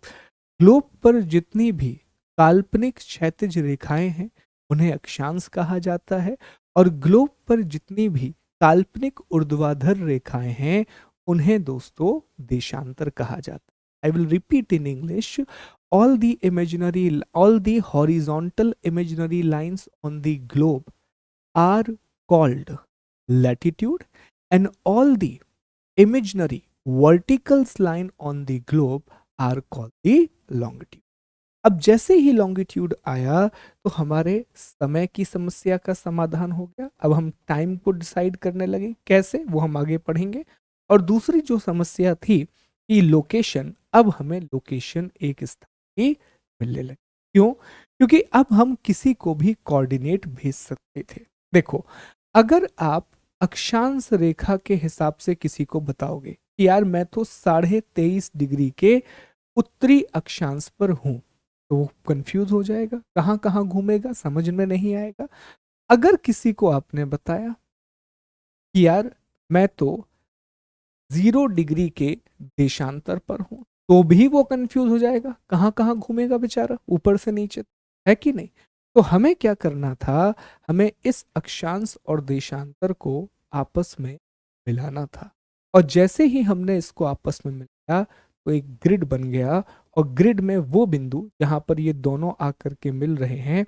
Speaker 1: ग्लोब पर जितनी भी काल्पनिक क्षैतिज रेखाएं हैं उन्हें अक्षांश कहा जाता है, और ग्लोब पर जितनी भी काल्पनिक ऊर्ध्वाधर रेखाएं हैं उन्हें दोस्तों देशांतर कहा जाता है। I will repeat in English, all the horizontal imaginary lines on the globe are called latitude, and all the imaginary vertical line on the globe are called the longitude. अब जैसे ही लॉन्गिट्यूड आया तो हमारे समय की समस्या का समाधान हो गया। अब हम टाइम को डिसाइड करने लगे, कैसे, वो हम आगे पढ़ेंगे। और दूसरी जो समस्या थी कि लोकेशन, अब हमें लोकेशन एक स्थान की मिलने लगी। क्यों? क्योंकि अब हम किसी को भी कोऑर्डिनेट भेज सकते थे। देखो, अगर आप अक्षांश रेखा के हिसाब से किसी को बताओगे कि यार मैं तो 23.5 डिग्री के उत्तरी अक्षांश पर हूं, तो वो कंफ्यूज हो जाएगा, कहाँ कहाँ घूमेगा, समझ में नहीं आएगा। अगर किसी को आपने बताया कि यार मैं तो 0 डिग्री के देशांतर पर हूं, तो भी वो कंफ्यूज हो जाएगा, कहाँ कहाँ घूमेगा बेचारा, ऊपर से नीचे, है कि नहीं। तो हमें क्या करना था, हमें इस अक्षांश और देशांतर को आपस में मिलाना था। और जैसे ही हमने इसको आपस में मिलाया तो एक ग्रिड बन गया, और ग्रिड में वो बिंदु जहां पर ये दोनों आकर के मिल रहे हैं,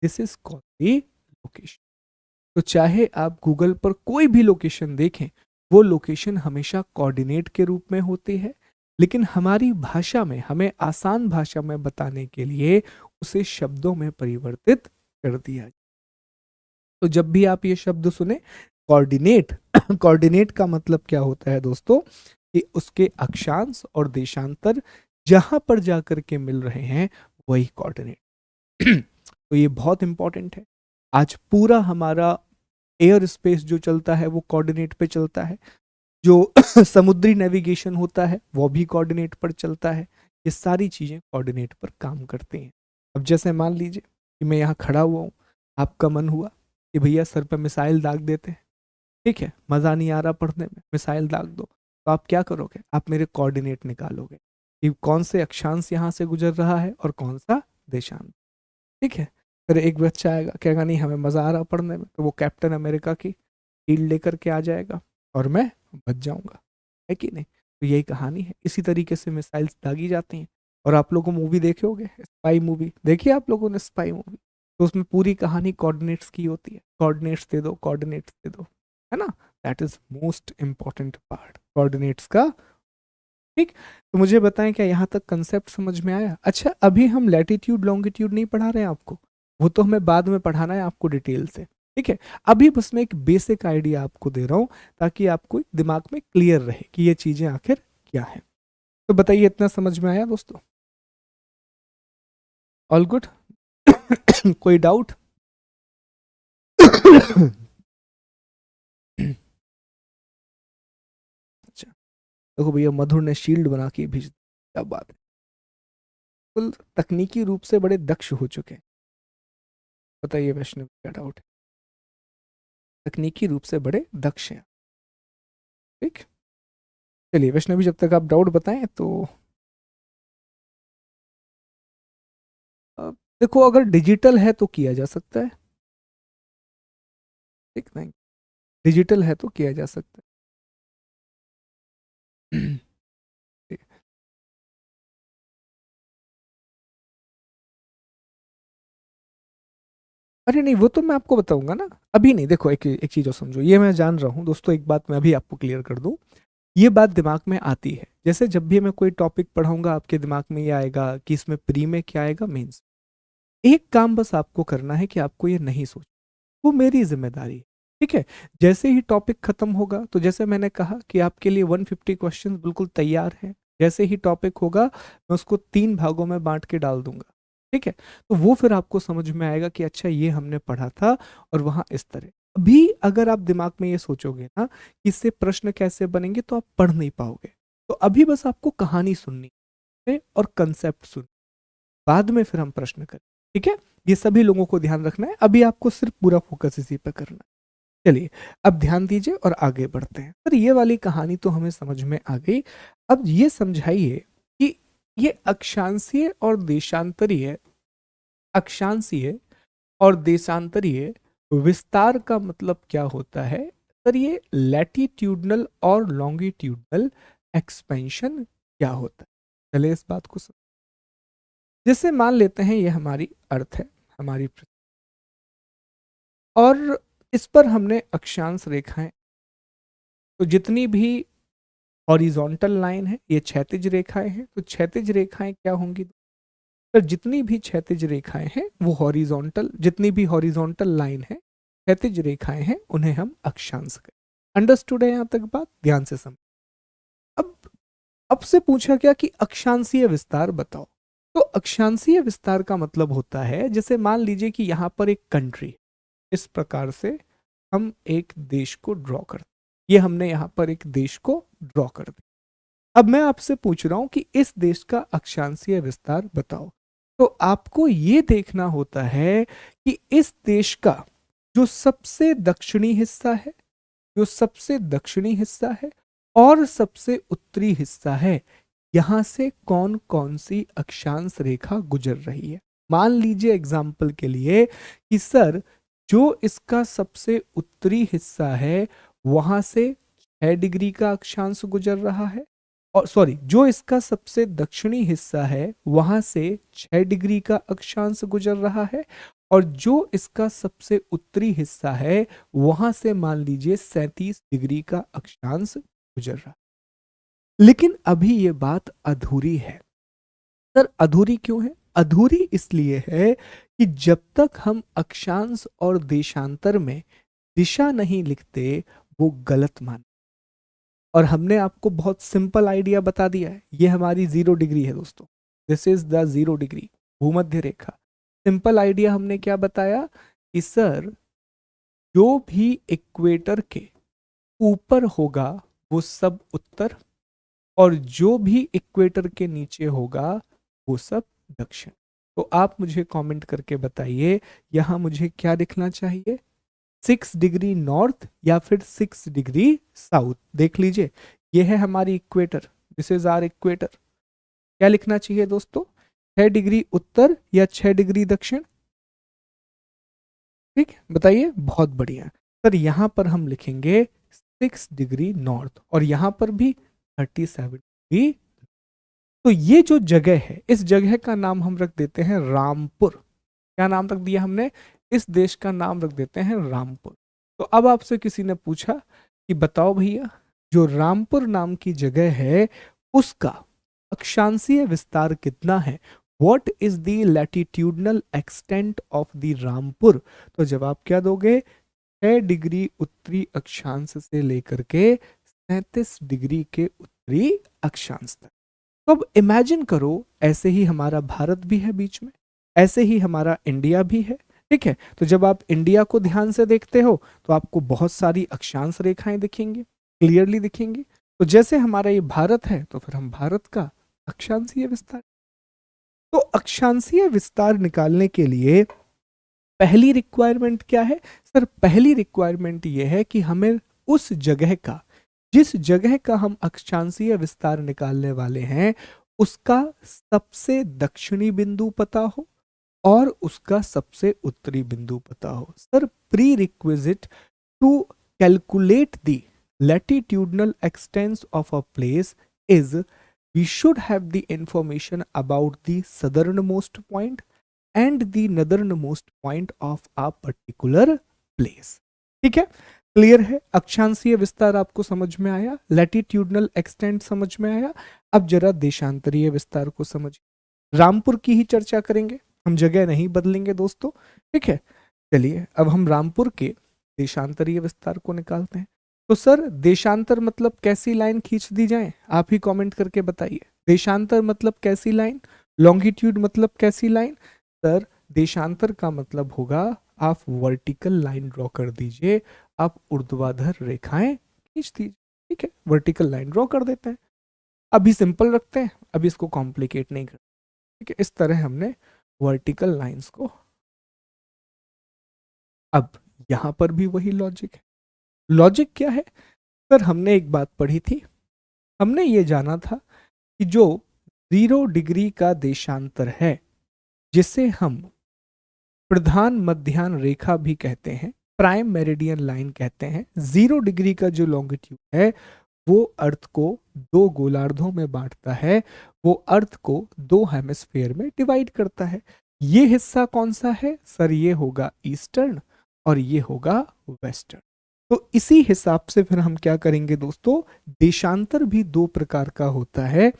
Speaker 1: this is called the location. तो चाहे आप गूगल पर कोई भी लोकेशन देखें, वो लोकेशन हमेशा कोऑर्डिनेट के रूप में होती है, लेकिन हमारी भाषा में, हमें आसान भाषा में बताने के लिए उसे शब्दों में परिवर्तित कर दिया। तो जब भी आप ये शब्द सुने कोऑर्डिनेट, कोऑर्डिनेट का मतलब क्या होता है दोस्तों, कि उसके अक्षांश और देशांतर जहां पर जाकर के मिल रहे हैं वही कोऑर्डिनेट। तो ये बहुत इंपॉर्टेंट है। आज पूरा हमारा एयर स्पेस जो चलता है वो कोऑर्डिनेट पे चलता है, जो समुद्री नेविगेशन होता है वो भी कोऑर्डिनेट पर चलता है। ये सारी चीजें कोऑर्डिनेट पर काम करती हैं। अब जैसे मान लीजिए कि मैं यहाँ खड़ा हुआ हूँ, आपका मन हुआ कि भैया सर पे मिसाइल दाग देते हैं, ठीक है, मज़ा नहीं आ रहा पढ़ने में, मिसाइल दाग दो। तो आप क्या करोगे, आप मेरे कोऑर्डिनेट निकालोगे कि कौन से अक्षांश यहाँ से गुजर रहा है और कौन सा देशांश, ठीक है। फिर एक बच्चा आएगा, कहेगा नहीं हमें मज़ा आ रहा पढ़ने में, तो वो कैप्टन अमेरिका की शील्ड लेकर के आ जाएगा और मैं बच जाऊंगा, है कि नहीं। तो यही कहानी है, इसी तरीके से मिसाइल्स दागी जाती हैं। और आप लोगों मूवी देखे होगे, स्पाई मूवी देखी आप लोगों ने, स्पाई मूवी, तो उसमें पूरी कहानी कोऑर्डिनेट्स की होती है, कोऑर्डिनेट्स दे दो, कोऑर्डिनेट्स दे दो, है ना। That is most important part coordinates का, ठीक। तो मुझे बताएं, क्या यहाँ तक कंसेप्ट समझ में आया? अच्छा, अभी हम लैटिट्यूड लॉन्गिट्यूड नहीं पढ़ा रहे हैं आपको, वो तो हमें बाद में पढ़ाना है आपको डिटेल से, ठीक है। अभी बस मैं एक बेसिक आइडिया आपको दे रहा हूँ ताकि आपको दिमाग में क्लियर रहे कि ये चीजें आखिर क्या है। तो बताइए, इतना समझ में आया दोस्तों? All good? कोई डाउट? अच्छा, देखो भैया मधुर ने शील्ड बना के भेज दी, क्या बात है, बिल्कुल तकनीकी रूप से बड़े दक्ष हो चुके हैं। बताइए वैष्णव, क्या डाउट है? तकनीकी रूप से बड़े दक्ष हैं, ठीक। चलिए वैष्णवी, जब तक आप डाउट बताएं तो देखो, अगर डिजिटल है तो किया जा सकता है, ठीक नहीं, डिजिटल है तो किया जा सकता है। ठीक। अरे नहीं, वो तो मैं आपको बताऊंगा ना, अभी नहीं। देखो एक एक चीज और समझो, ये मैं जान रहा हूँ दोस्तों, एक बात मैं अभी आपको क्लियर कर दूं। ये बात दिमाग में आती है, जैसे जब भी मैं कोई टॉपिक पढ़ाऊंगा आपके दिमाग में ये आएगा कि इसमें प्री में क्या आएगा, मेंस। एक काम बस आपको करना है कि आपको ये नहीं सोच, वो मेरी जिम्मेदारी है, ठीक है। जैसे ही टॉपिक खत्म होगा, तो जैसे मैंने कहा कि आपके लिए 150 क्वेश्चन बिल्कुल तैयार हैं, जैसे ही टॉपिक होगा मैं उसको 3 भागों में बांट के डाल दूंगा, ठीक है। तो वो फिर आपको समझ में आएगा कि अच्छा ये हमने पढ़ा था और वहां इस तरह। अभी अगर आप दिमाग में ये सोचोगे ना कि इससे प्रश्न कैसे बनेंगे, तो आप पढ़ नहीं पाओगे। तो अभी बस आपको कहानी सुननी है और कंसेप्ट सुन, बाद में फिर हम प्रश्न करें, ठीक है। ये सभी लोगों को ध्यान रखना है, अभी आपको सिर्फ पूरा फोकस इसी पे करना है। चलिए, अब ध्यान दीजिए और आगे बढ़ते हैं। सर ये वाली कहानी तो हमें समझ में आ गई। अब ये समझाइए कि ये अक्षांशीय और देशांतरीय, अक्षांशीय और देशांतरीय विस्तार का मतलब क्या होता है, सर ये लैटिट्यूडनल और लॉन्गिट्यूडनल एक्सपेंशन क्या होता है? चलिए इस बात को जैसे मान लेते हैं ये हमारी अर्थ है, हमारी और इस पर हमने अक्षांश रेखाएं, तो जितनी भी हॉरिजॉन्टल लाइन है ये क्षैतिज रेखाएं हैं, तो क्षैतिज रेखाएं क्या होंगी? तो जितनी भी क्षैतिज रेखाएं हैं वो हॉरिजॉन्टल, जितनी भी हॉरिजॉन्टल लाइन है क्षैतिज रेखाएं हैं, उन्हें हम अक्षांश कहें। अंडरस्टूड है? यहां तक बात ध्यान से समझ। अब अब से पूछा गया कि अक्षांशीय विस्तार बताओ। तो अक्षांशीय विस्तार का मतलब होता है, जैसे मान लीजिए कि यहां पर एक कंट्री, इस प्रकार से हम एक देश को ड्रॉ करते, ये हमने यहां पर एक देश को ड्रॉ कर दिया। अब मैं आपसे पूछ रहा हूं कि इस देश का अक्षांशीय विस्तार बताओ। तो आपको ये देखना होता है कि इस देश का जो सबसे दक्षिणी हिस्सा है, जो सबसे दक्षिणी हिस्सा है और सबसे उत्तरी हिस्सा है, यहां से कौन कौन सी अक्षांश रेखा गुजर रही है। मान लीजिए एग्जाम्पल के लिए कि सर जो इसका सबसे उत्तरी हिस्सा है वहां से 6 डिग्री का अक्षांश गुजर रहा है, और सॉरी जो इसका सबसे दक्षिणी हिस्सा है वहां से 6 डिग्री का अक्षांश गुजर रहा है, और जो इसका सबसे उत्तरी हिस्सा है वहां से मान लीजिए 37 डिग्री का अक्षांश गुजर रहा है। लेकिन अभी ये बात अधूरी है। सर अधूरी क्यों है? अधूरी इसलिए है कि जब तक हम अक्षांश और देशांतर में दिशा नहीं लिखते वो गलत मान, और हमने आपको बहुत सिंपल आइडिया बता दिया है। ये हमारी 0 डिग्री है दोस्तों, दिस इज द 0 डिग्री भूमध्य रेखा। सिंपल आइडिया हमने क्या बताया कि सर जो भी इक्वेटर के ऊपर होगा वो सब उत्तर, और जो भी इक्वेटर के नीचे होगा वो सब दक्षिण। तो आप मुझे कमेंट करके बताइए यहां मुझे क्या लिखना चाहिए, 6 डिग्री नॉर्थ या फिर 6 डिग्री साउथ। देख लीजिए ये है हमारी equator, this is our equator. क्या लिखना चाहिए दोस्तों, 6 डिग्री उत्तर या 6 डिग्री दक्षिण? ठीक है बताइए, बहुत बढ़िया। सर यहां पर हम लिखेंगे 6 डिग्री नॉर्थ, और यहां पर भी 37 डिग्री। तो ये जो जगह है इस जगह का नाम हम रख देते हैं रामपुर। क्या नाम रख दिया हमने? इस देश का नाम रख देते हैं रामपुर। तो अब आपसे किसी ने पूछा कि बताओ भैया जो रामपुर नाम की जगह है उसका अक्षांशीय विस्तार कितना है, what is the latitudinal extent of the Rampur? तो जवाब क्या दोगे, 6 डिग्री उत्तरी अक्षांश से लेकर के 37 डिग्री के उत्तरी अक्षांश तक। तो अब इमेजिन करो ऐसे ही हमारा भारत भी है बीच में, ऐसे ही हमारा इंडिया भी है। ठीक है, तो जब आप इंडिया को ध्यान से देखते हो तो आपको बहुत सारी अक्षांश रेखाएं दिखेंगी, क्लियरली दिखेंगी। तो जैसे हमारा ये भारत है तो फिर हम भारत का अक्षांशीय विस्तार। तो अक्षांशीय विस्तार निकालने के लिए पहली रिक्वायरमेंट क्या है? सर पहली रिक्वायरमेंट ये है कि हमें उस जगह का, जिस जगह का हम अक्षांशीय विस्तार निकालने वाले हैं उसका सबसे दक्षिणी बिंदु पता हो और उसका सबसे उत्तरी बिंदु पता हो। Sir prerequisite to calculate the latitudinal extents of a place is we should have the information about the southernmost point and the northernmost point of a particular place। ठीक है, क्लियर है? अक्षांशीय विस्तार आपको समझ में आया, लैटिट्यूडनल एक्सटेंट समझ में आया। अब जरा देशांतरीय विस्तार को समझिए। रामपुर की ही चर्चा करेंगे, हम जगह नहीं बदलेंगे दोस्तों। ठीक है, चलिए अब हम रामपुर के देशांतरीय विस्तार को निकालते हैं। तो सर देशांतर मतलब कैसी लाइन खींच दी जाए, आप ही कमेंट करके बताइए। देशांतर मतलब कैसी लाइन, लॉन्गिट्यूड मतलब कैसी लाइन? सर देशांतर का मतलब होगा आप वर्टिकल लाइन ड्रॉ कर दीजिए, आप ऊर्ध्वाधर रेखाएं खींच दीजिए। ठीक है, वर्टिकल लाइन ड्रॉ कर देते हैं। अभी सिंपल रखते हैं, अभी इसको कॉम्प्लिकेट नहीं करते। ठीक है, इस तरह हमने वर्टिकल लाइंस को, अब यहां पर भी वही लॉजिक है। लॉजिक क्या है? सर हमने एक बात पढ़ी थी, हमने ये जाना था कि जो 0 डिग्री का देशांतर है जिसे हम प्रधान मध्याह्न रेखा भी कहते हैं, प्राइम मेरिडियन लाइन कहते हैं। 0 डिग्री का जो लॉन्गिट्यूड है वो अर्थ को दो गोलार्धों में बांटता है, वो अर्थ को दो हेमिस्फीयर में डिवाइड करता है। ये हिस्सा कौन सा है सर? ये होगा ईस्टर्न और ये होगा वेस्टर्न। तो इसी हिसाब से फिर हम क्या करेंगे दोस्तों, देशांतर भी दो प्रकार का होता है,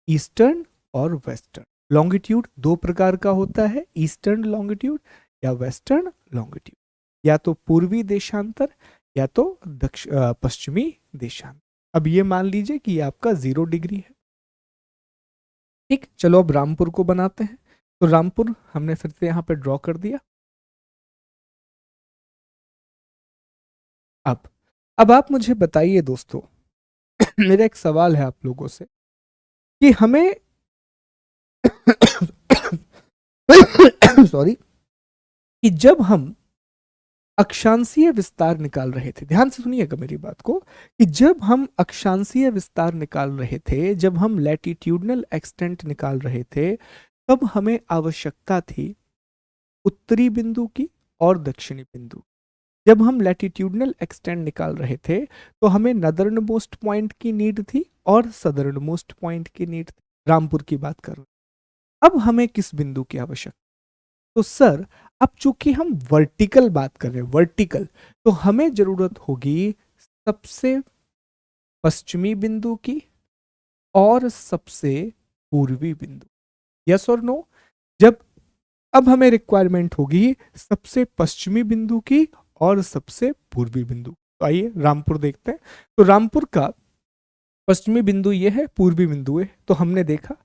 Speaker 1: ईस्टर्न और वेस्टर्न। लॉन्गिट्यूड दो प्रकार का होता है, ईस्टर्न लॉन्गिट्यूड या वेस्टर्न लॉन्गिट्यूड, या तो पूर्वी देशांतर या तो पश्चिमी देशांतर। अब ये मान लीजिए कि ये आपका 0 डिग्री है। ठीक, चलो अब रामपुर को बनाते हैं। तो रामपुर हमने फिर से यहां पे ड्रॉ कर दिया। अब आप मुझे बताइए दोस्तों, मेरा एक सवाल है आप लोगों से कि हमें सॉरी, कि जब हम अक्षांशीय विस्तार निकाल रहे थे, ध्यान से सुनिएगा मेरी बात को, कि जब हम अक्षांशीय विस्तार निकाल रहे थे, जब हम लैटिट्यूडनल एक्सटेंट निकाल रहे थे, तब हमें आवश्यकता थी उत्तरी बिंदु की और दक्षिणी बिंदु। जब हम लैटिट्यूडनल एक्सटेंट निकाल रहे थे तो हमें नदर्न मोस्ट पॉइंट की नीड थी और सदर्न मोस्ट पॉइंट की नीड थी। रामपुर की बात कर रहे हैं। अब हमें किस बिंदु की आवश्यकता? तो सर, अब चूंकि हम वर्टिकल बात कर रहे हैं, वर्टिकल, तो हमें जरूरत होगी सबसे पश्चिमी बिंदु की और सबसे पूर्वी बिंदु। यस और नो? जब अब हमें रिक्वायरमेंट होगी सबसे पश्चिमी बिंदु की और सबसे पूर्वी बिंदु। तो आइए रामपुर देखते हैं। तो रामपुर का पश्चिमी बिंदु ये है, पूर्वी बिंदु है। तो हमने देखा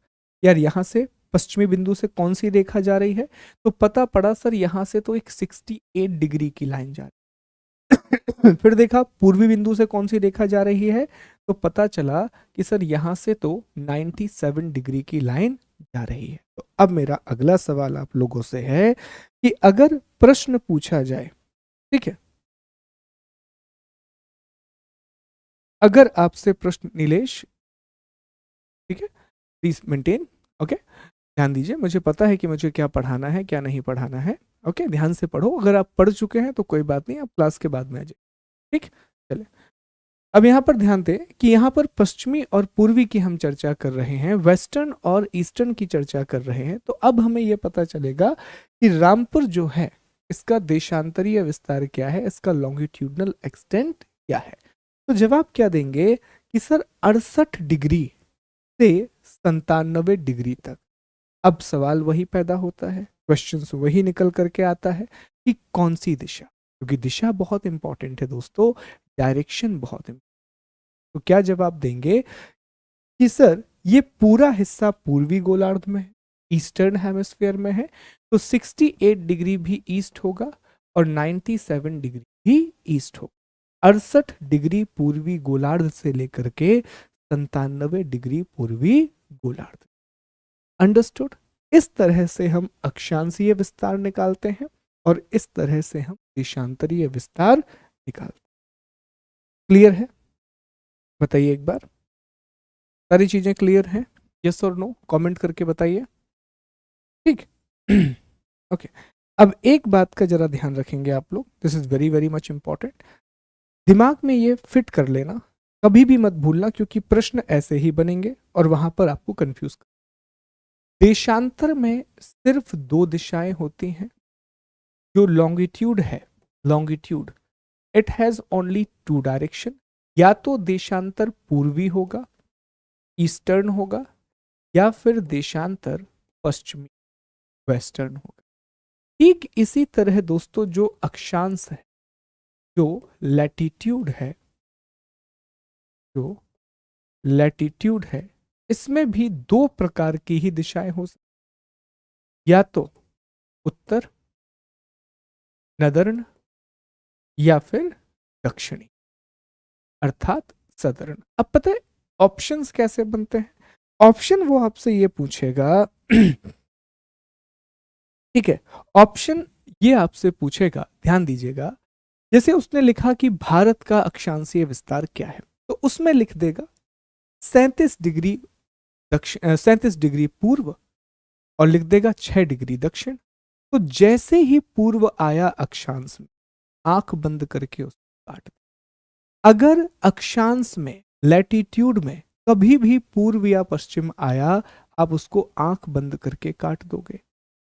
Speaker 1: यार यहां से पश्चिमी बिंदु से कौन सी रेखा जा रही है, तो पता पड़ा सर यहां से तो एक 68 डिग्री की लाइन जा रही है। फिर देखा पूर्वी बिंदु से कौन सी रेखा जा रही है, तो पता चला कि सर यहां से तो 97 डिग्री की लाइन जा रही है। तो अब मेरा अगला सवाल आप लोगों से है कि अगर प्रश्न पूछा जाए, ठीक है, अगर आपसे प्रश्न, नीलेश, ठीक है, प्लीज मेंटेन, ओके, ध्यान दीजिए, मुझे पता है कि मुझे क्या पढ़ाना है क्या नहीं पढ़ाना है। ओके, ध्यान से पढ़ो। अगर आप पढ़ चुके हैं तो कोई बात नहीं, आप क्लास के बाद में आ जाए। ठीक, चले। अब यहाँ पर ध्यान दें कि यहाँ पर पश्चिमी और पूर्वी की हम चर्चा कर रहे हैं, वेस्टर्न और ईस्टर्न की चर्चा कर रहे हैं। तो अब हमें यह पता चलेगा कि रामपुर जो है इसका देशांतरीय विस्तार क्या है, इसका लॉन्गिट्यूडनल एक्सटेंट क्या है। तो जवाब क्या देंगे कि सर 68 डिग्री से 97 डिग्री तक। अब सवाल वही पैदा होता है, क्वेश्चन वही निकल करके आता है कि कौन सी दिशा, क्योंकि दिशा बहुत इंपॉर्टेंट है दोस्तों, डायरेक्शन बहुत इंपॉर्टेंट। तो क्या जवाब देंगे कि सर ये पूरा हिस्सा पूर्वी गोलार्ध में है, ईस्टर्न हेमिस्फीयर में है, तो 68 डिग्री भी ईस्ट होगा और 97 डिग्री भी ईस्ट होगा। 68 डिग्री पूर्वी गोलार्ध से लेकर के 97 डिग्री पूर्वी गोलार्ध। अंडरस्टूड? इस तरह से हम अक्षांशीय विस्तार निकालते हैं और इस तरह से हम देशांतरीय विस्तार निकालते हैं। क्लियर है? बताइए एक बार, सारी चीजें क्लियर हैं? यस और नो कमेंट करके बताइए। ठीक। ओके, अब एक बात का जरा ध्यान रखेंगे आप लोग, this is very very much important. दिमाग में ये फिट कर लेना, कभी भी मत भूलना, क्योंकि प्रश्न ऐसे ही बनेंगे और वहां पर आपको कंफ्यूज कर। देशांतर में सिर्फ दो दिशाएं होती हैं। जो लॉन्गिट्यूड है, longitude, it has only two direction, या तो देशांतर पूर्वी होगा, ईस्टर्न होगा, या फिर देशांतर पश्चिमी, वेस्टर्न होगा। ठीक इसी तरह दोस्तों जो अक्षांश है, जो लैटिट्यूड है, जो लैटिट्यूड है, इसमें भी दो प्रकार की ही दिशाएं हो सकती, या तो उत्तर नदर्न या फिर दक्षिणी, अर्थात सदर्न। अब पता है ऑप्शंस कैसे बनते हैं? ऑप्शन वो आपसे ये पूछेगा, ठीक है, ऑप्शन ये आपसे पूछेगा, ध्यान दीजिएगा, जैसे उसने लिखा कि भारत का अक्षांशीय विस्तार क्या है, तो उसमें लिख देगा 37 डिग्री दक्षिण, 37 डिग्री पूर्व, और लिख देगा 6 डिग्री दक्षिण। तो जैसे ही पूर्व आया अक्षांश में, आंख बंद करके उसको काट दें। अगर अक्षांश में, लैटिट्यूड में कभी भी पूर्व या पश्चिम आया, आप उसको आंख बंद करके काट दोगे।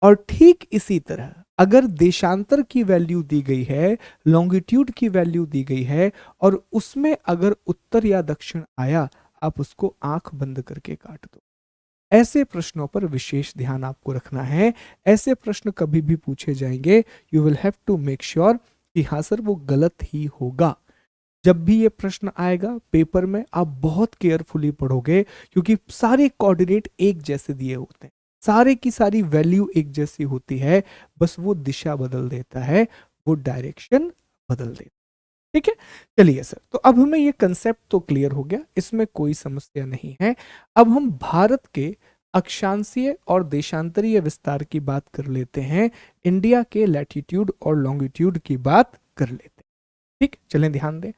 Speaker 1: और ठीक इसी तरह अगर देशांतर की वैल्यू दी गई है, लॉन्गिट्यूड की वैल्यू दी गई है, और उसमें अगर उत्तर या दक्षिण आया, आप उसको आंख बंद करके काट दो। ऐसे प्रश्नों पर विशेष ध्यान आपको रखना है। ऐसे प्रश्न कभी भी पूछे जाएंगे, you will have to make sure कि हाँ सर वो गलत ही होगा। जब भी ये प्रश्न आएगा पेपर में, आप बहुत केयरफुली पढ़ोगे, क्योंकि सारे कोऑर्डिनेट एक जैसे दिए होते हैं, सारे की सारी वैल्यू एक जैसी होती है, बस वो दिशा बदल देता है, वो डायरेक्शन बदल देता है। ठीक है, चलिए सर, तो अब हमें ये कंसेप्ट तो क्लियर हो गया, इसमें कोई समस्या नहीं है। अब हम भारत के अक्षांशीय और देशांतरीय विस्तार की बात कर लेते हैं, इंडिया के लैटिट्यूड और लॉन्गिट्यूड की बात कर लेते हैं। ठीक, चलें ध्यान दें।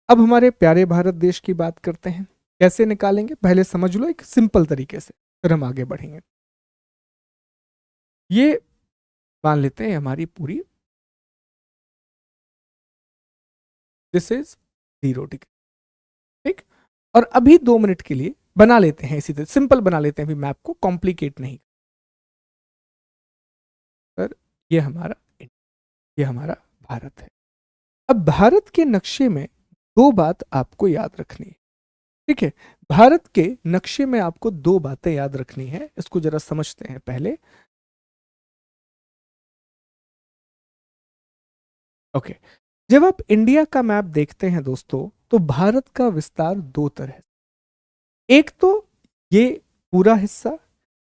Speaker 1: अब हमारे प्यारे भारत देश की बात करते हैं। कैसे निकालेंगे पहले समझ लो एक सिंपल तरीके से, फिर हम आगे बढ़ेंगे। ये मान लेते हैं हमारी पूरी, दिस इज 0 डिग्री। ठीक, और अभी 2 मिनट के लिए बना लेते हैं, इसी तरह सिंपल बना लेते हैं, अभी मैप को कॉम्प्लिकेट नहीं। सर ये हमारा, ये हमारा भारत है। अब भारत के नक्शे में दो बात आपको याद रखनी है। ठीक है, भारत के नक्शे में आपको दो बातें याद रखनी है, इसको जरा समझते हैं पहले। ओके, जब आप इंडिया का मैप देखते हैं दोस्तों, तो भारत का विस्तार दो तरह, एक तो ये पूरा हिस्सा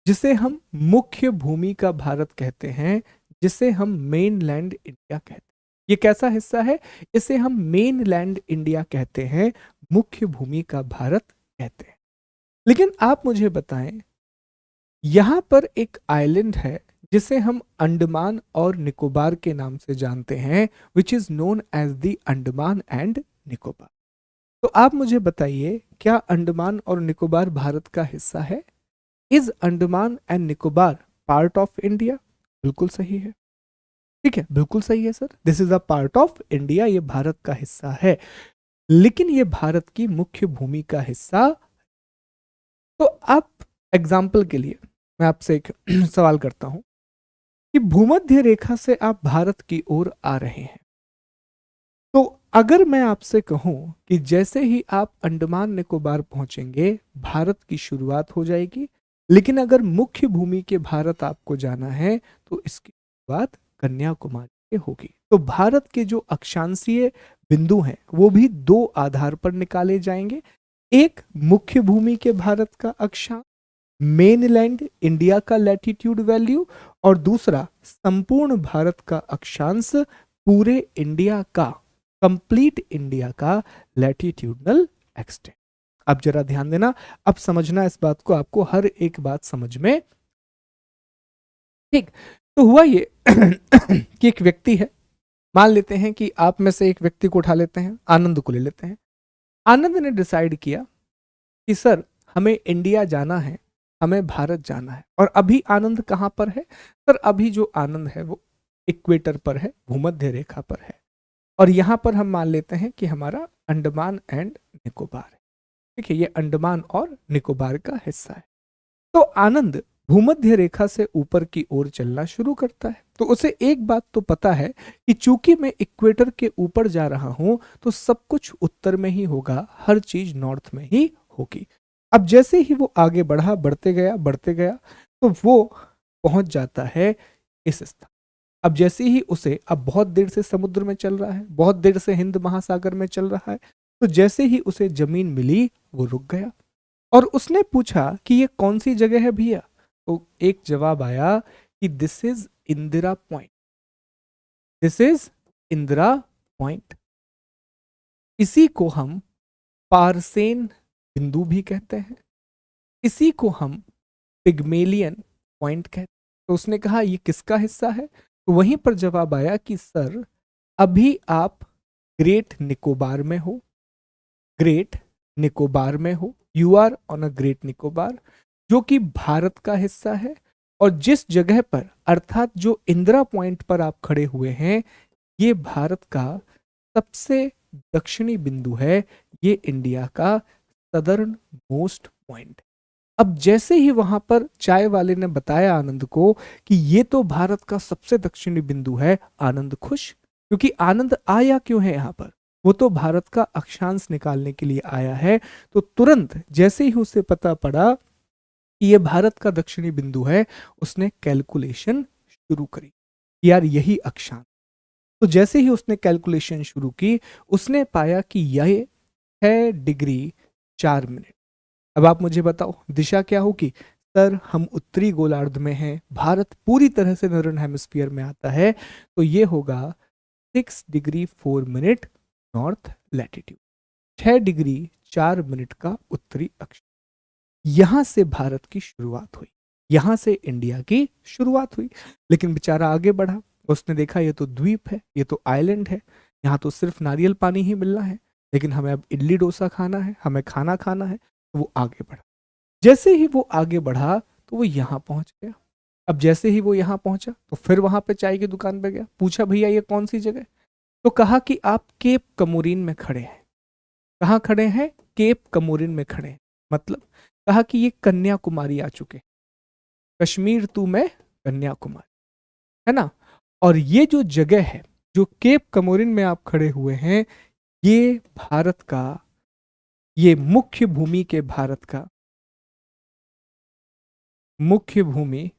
Speaker 1: जिसे हम मुख्य भूमि का भारत कहते हैं, जिसे हम मेन लैंड इंडिया कहते हैं। ये कैसा हिस्सा है? इसे हम मेन लैंड इंडिया कहते हैं, मुख्य भूमि का भारत कहते हैं। लेकिन आप मुझे बताएं, यहां पर एक आइलैंड है जिसे हम अंडमान और निकोबार के नाम से जानते हैं, which is known as the Andaman and Nicobar. तो आप मुझे बताइए, क्या अंडमान और निकोबार भारत का हिस्सा है? Is Andaman and Nicobar part of India? बिल्कुल सही है। ठीक है, बिल्कुल सही है sir, this is a part of India, ये भारत का हिस्सा है, लेकिन ये भारत की मुख्य भूमि का हिस्सा। तो आप एग्जाम्पल के लिए मैं आपसे एक सवाल करता हूं कि भूमध्य रेखा से आप भारत की ओर आ रहे हैं, तो अगर मैं आपसे कहूं कि जैसे ही आप अंडमान निकोबार पहुंचेंगे, भारत की शुरुआत हो जाएगी, लेकिन अगर मुख्य भूमि के भारत आपको जाना है, तो इसकी शुरुआत कन्याकुमारी से होगी। तो भारत के जो अक्षांशीय बिंदु हैं, वो भी दो आधार पर निकाले जाएंगे, एक मुख्य भूमि के भारत का अक्षांश, मेनलैंड इंडिया का लैटिट्यूड वैल्यू, और दूसरा संपूर्ण भारत का अक्षांश, पूरे इंडिया का, कंप्लीट इंडिया का लैटिट्यूडनल एक्सटेंट। अब जरा ध्यान देना, अब समझना इस बात को, आपको हर एक बात समझ में। ठीक, तो हुआ ये कि एक व्यक्ति है, मान लेते हैं कि आप में से एक व्यक्ति को उठा लेते हैं, आनंद को ले लेते हैं। आनंद ने डिसाइड किया कि सर हमें इंडिया जाना है, हमें भारत जाना है। और अभी आनंद कहां पर है? सर अभी जो आनंद है वो इक्वेटर पर है, भूमध्य रेखा पर है, और यहां पर हम मान लेते हैं कि हमारा अंडमान एंड निकोबार है। ठीक है, ये अंडमान और निकोबार का हिस्सा है। तो आनंद भूमध्य रेखा से ऊपर की ओर चलना शुरू करता है। तो उसे एक बात तो पता है कि चूंकि मैं इक्वेटर के ऊपर जा रहा हूं, तो सब कुछ उत्तर में ही होगा, हर चीज नॉर्थ में ही होगी। अब जैसे ही वो आगे बढ़ा, बढ़ते गया, तो वो पहुंच जाता है इस स्थान। अब जैसे ही उसे, अब बहुत देर से समुद्र में चल रहा है, बहुत देर से हिंद महासागर में चल रहा है, तो जैसे ही उसे जमीन मिली, वो रुक गया और उसने पूछा कि ये कौन सी जगह है भैया? तो एक जवाब आया कि this is Indira point, this is Indira point. इसी को हम पारसेन बिंदु भी कहते हैं, इसी को हम पिग्मेलियन पॉइंट कहते हैं। तो उसने कहा ये किसका हिस्सा है? तो वहीं पर जवाब आया कि सर अभी आप ग्रेट निकोबार में हो, ग्रेट निकोबार में हो, you are on a Great Nicobar, जो कि भारत का हिस्सा है। और जिस जगह पर, अर्थात जो इंदिरा पॉइंट पर आप खड़े हुए हैं, ये भारत का सबसे दक्षिणी बिंदु है, ये इंडिया का सदर्न मोस्ट पॉइंट। अब जैसे ही वहां पर चाय वाले ने बताया आनंद को कि ये तो भारत का सबसे दक्षिणी बिंदु है, आनंद खुश, क्योंकि आनंद आया क्यों है यहां पर, वो तो भारत का अक्षांश निकालने के लिए आया है। तो तुरंत जैसे ही उसे पता पड़ा कि ये भारत का दक्षिणी बिंदु है, उसने कैलकुलेशन शुरू करी, यार यही अक्षांश। तो जैसे ही उसने कैलकुलेशन शुरू की, उसने पाया कि यह 6 डिग्री 4 मिनट। अब आप मुझे बताओ दिशा क्या होगी। सर हम उत्तरी गोलार्ध में हैं, भारत पूरी तरह से नॉर्दर्न हेमिस्फीयर में आता है, तो ये होगा 6 degree 4 minute north latitude, 6 degree 4 minute का उत्तरी अक्ष। यहां से भारत की शुरुआत हुई, यहां से इंडिया की शुरुआत हुई। लेकिन बेचारा आगे बढ़ा, उसने देखा ये तो द्वीप है, ये तो आइलैंड है, यहाँ तो सिर्फ नारियल पानी ही मिलना है, लेकिन हमें अब इडली डोसा खाना है, हमें खाना खाना है। तो वो आगे बढ़ा, जैसे ही वो आगे बढ़ा तो वो यहाँ पहुंच गया। अब जैसे ही वो यहाँ पहुंचा तो फिर वहां पे चाय की दुकान पे गया, पूछा भैया ये कौन सी जगह। तो कहा कि आप केप कमोरिन में खड़े हैं। कहाँ खड़े हैं, केप कमोरिन में खड़े हैं। मतलब कहा कि ये कन्याकुमारी आ चुके, कश्मीर टू में कन्याकुमारी, है ना। और ये जो जगह है, जो केप कमोरिन में आप खड़े हुए हैं, ये भारत का, ये मुख्य भूमि के भारत का, मुख्य भूमि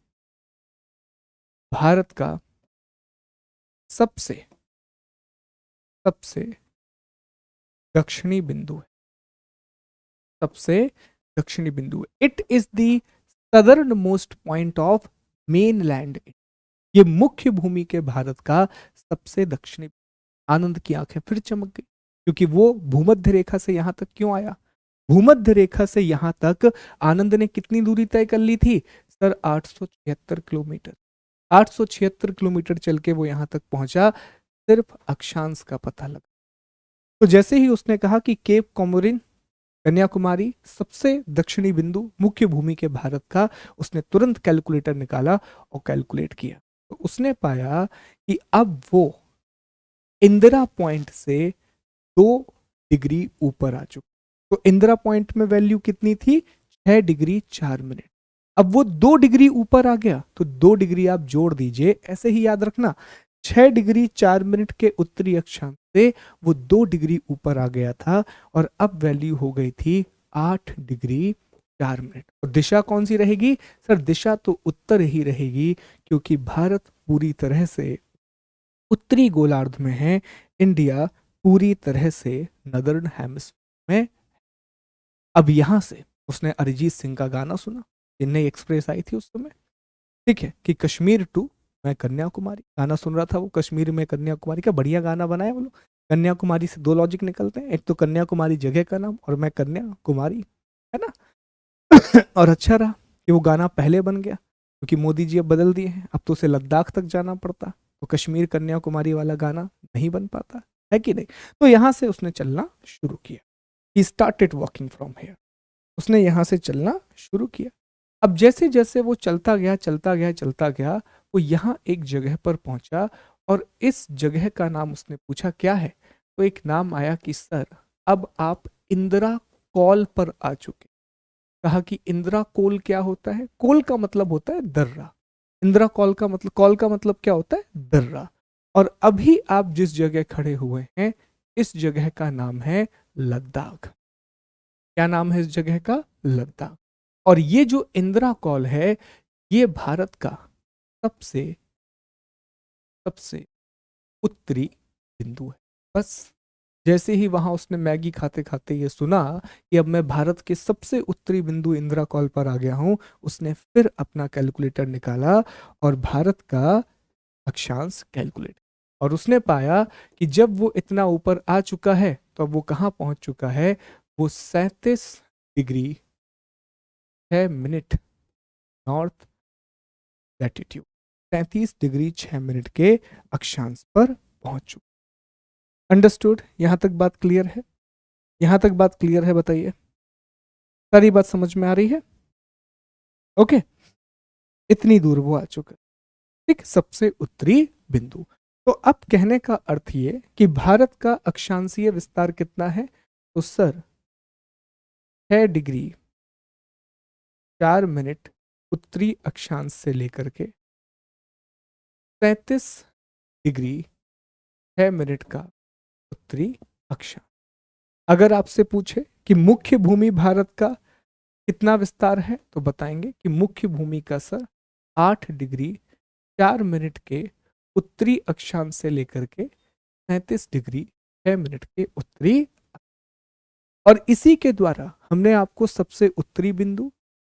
Speaker 1: भारत का सबसे सबसे दक्षिणी बिंदु है, सबसे दक्षिणी बिंदु है। It is the southern most point of main land. ये मुख्य भूमि के भारत का सबसे दक्षिणी। आनंद की आंखें फिर चमक गई, क्योंकि वो भूमध्य रेखा से यहां तक क्यों आया। भूमध्य रेखा से यहां तक आनंद ने कितनी दूरी तय कर ली थी सर, 876 किलोमीटर। 876 किलोमीटर चल के वो यहां तक पहुंचा, सिर्फ अक्षांश का पता लगा। तो जैसे ही उसने कहा कि केप कॉमोरिन कन्याकुमारी सबसे दक्षिणी बिंदु मुख्य भूमि के भारत का, उसने तुरंत कैलकुलेटर निकाला और कैलकुलेट किया। तो उसने पाया कि अब वो इंदिरा पॉइंट से 2 डिग्री ऊपर आ चुका। तो इंदिरा पॉइंट में वैल्यू कितनी थी, 6 डिग्री 4 मिनट। अब वो 2 डिग्री ऊपर आ गया, तो 2 डिग्री आप जोड़ दीजिए, ऐसे ही याद रखना। 6 डिग्री 4 मिनट के उत्तरी अक्षांश से वो 2 डिग्री ऊपर आ गया था, और अब वैल्यू हो गई थी 8 डिग्री 4 मिनट। और दिशा कौन सी रहेगी सर, दिशा तो उत्तर ही रहेगी, क्योंकि भारत पूरी तरह से उत्तरी गोलार्ध में है, इंडिया पूरी तरह से नदर्न हेमिस्फीयर में। अब यहां से उसने अरिजीत सिंह का गाना सुना, चेन्नई एक्सप्रेस आई थी उस समय, ठीक है, कि कश्मीर टू मैं कन्याकुमारी, गाना सुन रहा था वो, कश्मीर में कन्याकुमारी का बढ़िया गाना बनाया वो लोग। कन्याकुमारी से दो लॉजिक निकलते हैं, एक तो कन्याकुमारी जगह का नाम, और मैं कन्याकुमारी, है ना। और अच्छा रहा कि वो गाना पहले बन गया, क्योंकि मोदी जी अब बदल दिए हैं, अब तो उसे लद्दाख तक जाना पड़ता, तो कश्मीर कन्याकुमारी वाला गाना नहीं बन पाता, है कि नहीं। तो यहां से उसने चलना शुरू किया, he started walking from here, उसने यहां से चलना शुरू किया। अब जैसे जैसे वो चलता गया चलता गया चलता गया, वो यहाँ एक जगह पर पहुंचा, और इस जगह का नाम उसने पूछा क्या है। तो एक नाम आया कि सर अब आप इंदिरा कॉल पर आ चुके। कहा कि इंदिरा कोल क्या होता है, कोल का मतलब होता है दर्रा, इंदिरा कॉल का मतलब, कॉल का मतलब क्या होता है, दर्रा। और अभी आप जिस जगह खड़े हुए हैं, इस जगह का नाम है लद्दाख। क्या नाम है इस जगह का, लद्दाख। और ये जो इंदिरा कॉल है, ये भारत का सबसे सबसे उत्तरी बिंदु है। बस जैसे ही वहां उसने मैगी खाते खाते ये सुना कि अब मैं भारत के सबसे उत्तरी बिंदु इंदिरा कॉल पर आ गया हूं, उसने फिर अपना कैलकुलेटर निकाला और भारत का अक्षांश कैलकुलेट, और उसने पाया कि जब वो इतना ऊपर आ चुका है, तो अब वो कहाँ पहुंच चुका है, वो 37 degree 6 minute north latitude, 37 degree 6 minute के अक्षांश पर पहुंच चुका। अंडरस्टूड, यहां तक बात क्लियर है, यहां तक बात क्लियर है, बताइए सारी बात समझ में आ रही है। ओके, इतनी दूर वो आ चुका, ठीक, सबसे उत्तरी बिंदु। तो अब कहने का अर्थ ये कि भारत का अक्षांशीय विस्तार कितना है, तो सर 6 डिग्री 4 मिनट उत्तरी अक्षांश से लेकर के 37 डिग्री 6 मिनट का उत्तरी अक्षांश। अगर आपसे पूछे कि मुख्य भूमि भारत का कितना विस्तार है, तो बताएंगे कि मुख्य भूमि का सर 8 डिग्री 4 मिनट के उत्तरी अक्षांश से लेकर के 37 डिग्री 6 मिनट के उत्तरी। और इसी के द्वारा हमने आपको सबसे उत्तरी बिंदु,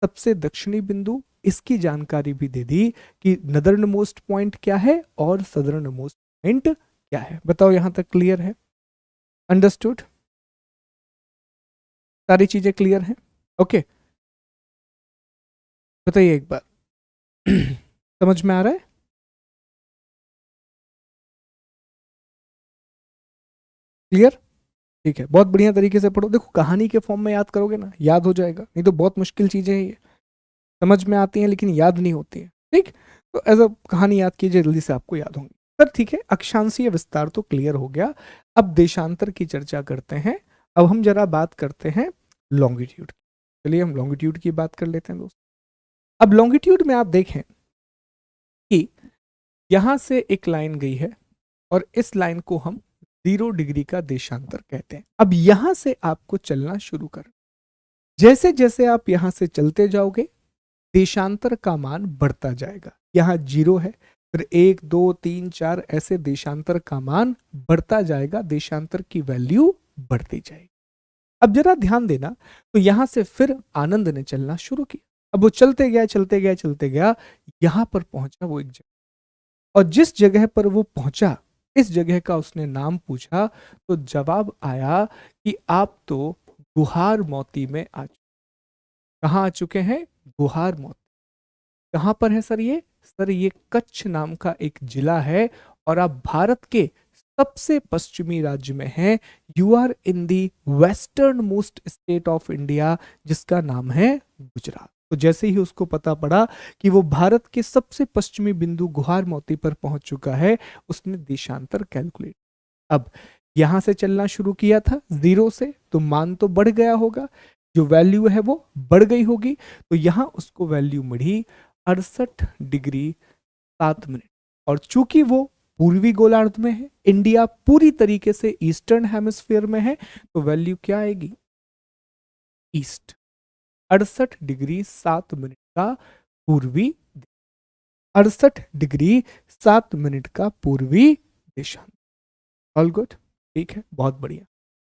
Speaker 1: सबसे दक्षिणी बिंदु, इसकी जानकारी भी दे दी कि नदर्न मोस्ट पॉइंट क्या है और सदर्न मोस्ट पॉइंट क्या है। बताओ यहां तक क्लियर है? अंडरस्टूड? सारी चीजें क्लियर हैं? ओके, बताइए एक बार। समझ में आ रहा है? क्लियर? ठीक है, बहुत बढ़िया तरीके से पढ़ो। देखो कहानी के फॉर्म में याद करोगे ना, याद हो जाएगा, नहीं तो बहुत मुश्किल चीजें हैं ये, समझ में आती हैं लेकिन याद नहीं होती है। ठीक, तो एज अ कहानी याद कीजिए, जल्दी से आपको याद होंगी। सर ठीक है, अक्षांशीय विस्तार तो क्लियर हो गया। अब देशांतर की चर्चा करते हैं। अब हम जरा बात करते हैं लॉन्गिट्यूड। चलिए हम लॉन्गिट्यूड की बात कर लेते हैं दोस्त। अब लॉन्गिट्यूड में आप देखें कि यहां से एक लाइन गई है और इस लाइन को हम 0 डिग्री का देशांतर कहते हैं। अब यहां से आपको चलना शुरू कर, जैसे जैसे आप यहां से चलते जाओगे देशांतर का मान बढ़ता जाएगा। यहां 0 है, फिर 1 2 3 4 ऐसे देशांतर का मान बढ़ता जाएगा, देशांतर की वैल्यू बढ़ती जाएगी। अब जरा ध्यान देना, तो यहां से फिर आनंद ने चलना शुरू किया। अब वो चलते गया चलते गया चलते गया, यहां पर पहुंचा वो एक जगह, और जिस जगह पर वो पहुंचा इस जगह का उसने नाम पूछा, तो जवाब आया कि आप तो गुहार मोती में आ चुके। कहाँ आ चुके हैं? गुहार मोती। कहां पर है सर ये? सर ये कच्छ नाम का एक जिला है और आप भारत के सबसे पश्चिमी राज्य में हैं। You are in the western most state of India, जिसका नाम है गुजरात। तो जैसे ही उसको पता पड़ा कि वो भारत के सबसे पश्चिमी बिंदु गुहार मोती पर पहुंच चुका है, उसने देशांतर कैलकुलेट। अब यहां से चलना शुरू किया था 0 से, तो मान तो बढ़ गया होगा, जो वैल्यू है वो बढ़ गई होगी। तो यहां उसको वैल्यू मिली 68 डिग्री 7 मिनट। और चूंकि वो पूर्वी गोलार्ध में है, इंडिया पूरी तरीके से ईस्टर्न हेमिस्फीयर में है, तो वैल्यू क्या आएगी? ईस्ट। 68 डिग्री 7 मिनट का पूर्वी, 68 डिग्री 7 मिनट का पूर्वी देशांतर। ऑल गुड, ठीक है, बहुत बढ़िया।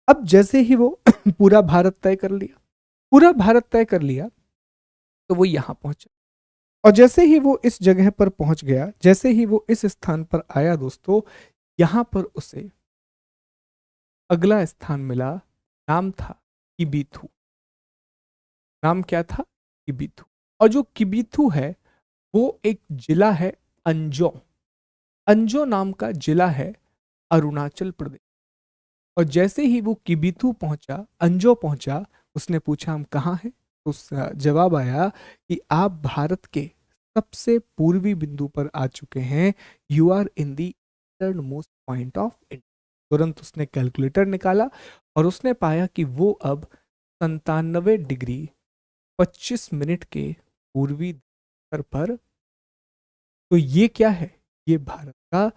Speaker 1: अब जैसे ही वो पूरा भारत तय कर लिया, पूरा भारत तय कर लिया, तो वो यहां पहुंचा। और जैसे ही वो इस जगह पर पहुंच गया, जैसे ही वो इस स्थान पर आया दोस्तों, यहां पर उसे अगला स्थान मिला। नाम था किबिथु। नाम क्या था? किबिथु। और जो किबिथु है वो एक जिला है अंजो। अंजो नाम का जिला है अरुणाचल प्रदेश। और जैसे ही वो किबिथु पहुंचा, अंजो पहुंचा, उसने पूछा हम कहाँ हैं? तो उसका जवाब आया कि आप भारत के सबसे पूर्वी बिंदु पर आ चुके हैं। You are in the eastern most point of India. तुरंत उसने कैलकुलेटर निकाला और उसने पाया कि वो अब 97 डिग्री 25 मिनट के पूर्वी स्तर पर। तो ये क्या है? ये भारत का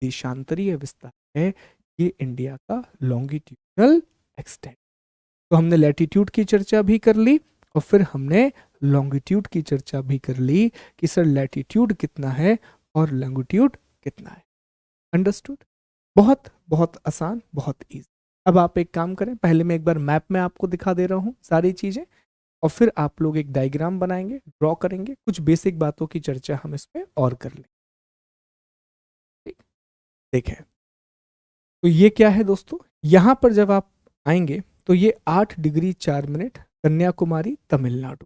Speaker 1: देशांतरीय विस्तार है, ये इंडिया का लॉन्गिट्यूडनल एक्सटेंट। तो हमने लैटिट्यूड की चर्चा भी कर ली और फिर हमने लॉन्गिट्यूड की चर्चा भी कर ली कि सर लैटिट्यूड कितना है और लॉन्गिट्यूड कितना है। अंडरस्टूड? बहुत बहुत आसान, बहुत इजी। अब आप एक काम करें, पहले मैं एक बार मैप में आपको दिखा दे रहा हूं सारी चीजें, और फिर आप लोग एक डायग्राम बनाएंगे, ड्रॉ करेंगे, कुछ बेसिक बातों की चर्चा हम इस पे और कर लेंगे। ठीक, देखें तो ये क्या है दोस्तों, यहां पर जब आप आएंगे तो ये 8 डिग्री 4 मिनट कन्याकुमारी तमिलनाडु।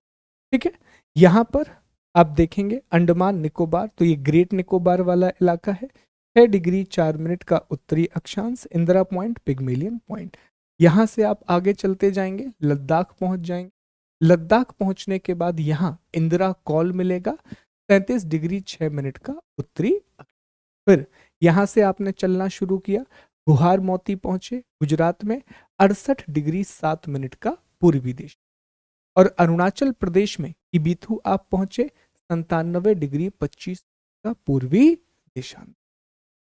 Speaker 1: ठीक है, यहां पर आप देखेंगे अंडमान निकोबार, तो ये ग्रेट निकोबार वाला इलाका है। 6 डिग्री 4 मिनट का उत्तरी अक्षांश, इंदिरा पॉइंट, पिग्मेलियन पॉइंट। यहां से आप आगे चलते जाएंगे, लद्दाख पहुंच जाएंगे। लद्दाख पहुंचने के बाद यहां इंदिरा कॉल मिलेगा, 33 डिग्री 6 मिनट का उत्तरी। फिर यहां से आपने चलना शुरू किया, गुहार मोती पहुंचे गुजरात में, 68 डिग्री 7 मिनट का पूर्वी दिशा। और अरुणाचल प्रदेश में इबिथु आप पहुंचे 97 डिग्री 25 का पूर्वी दिशा।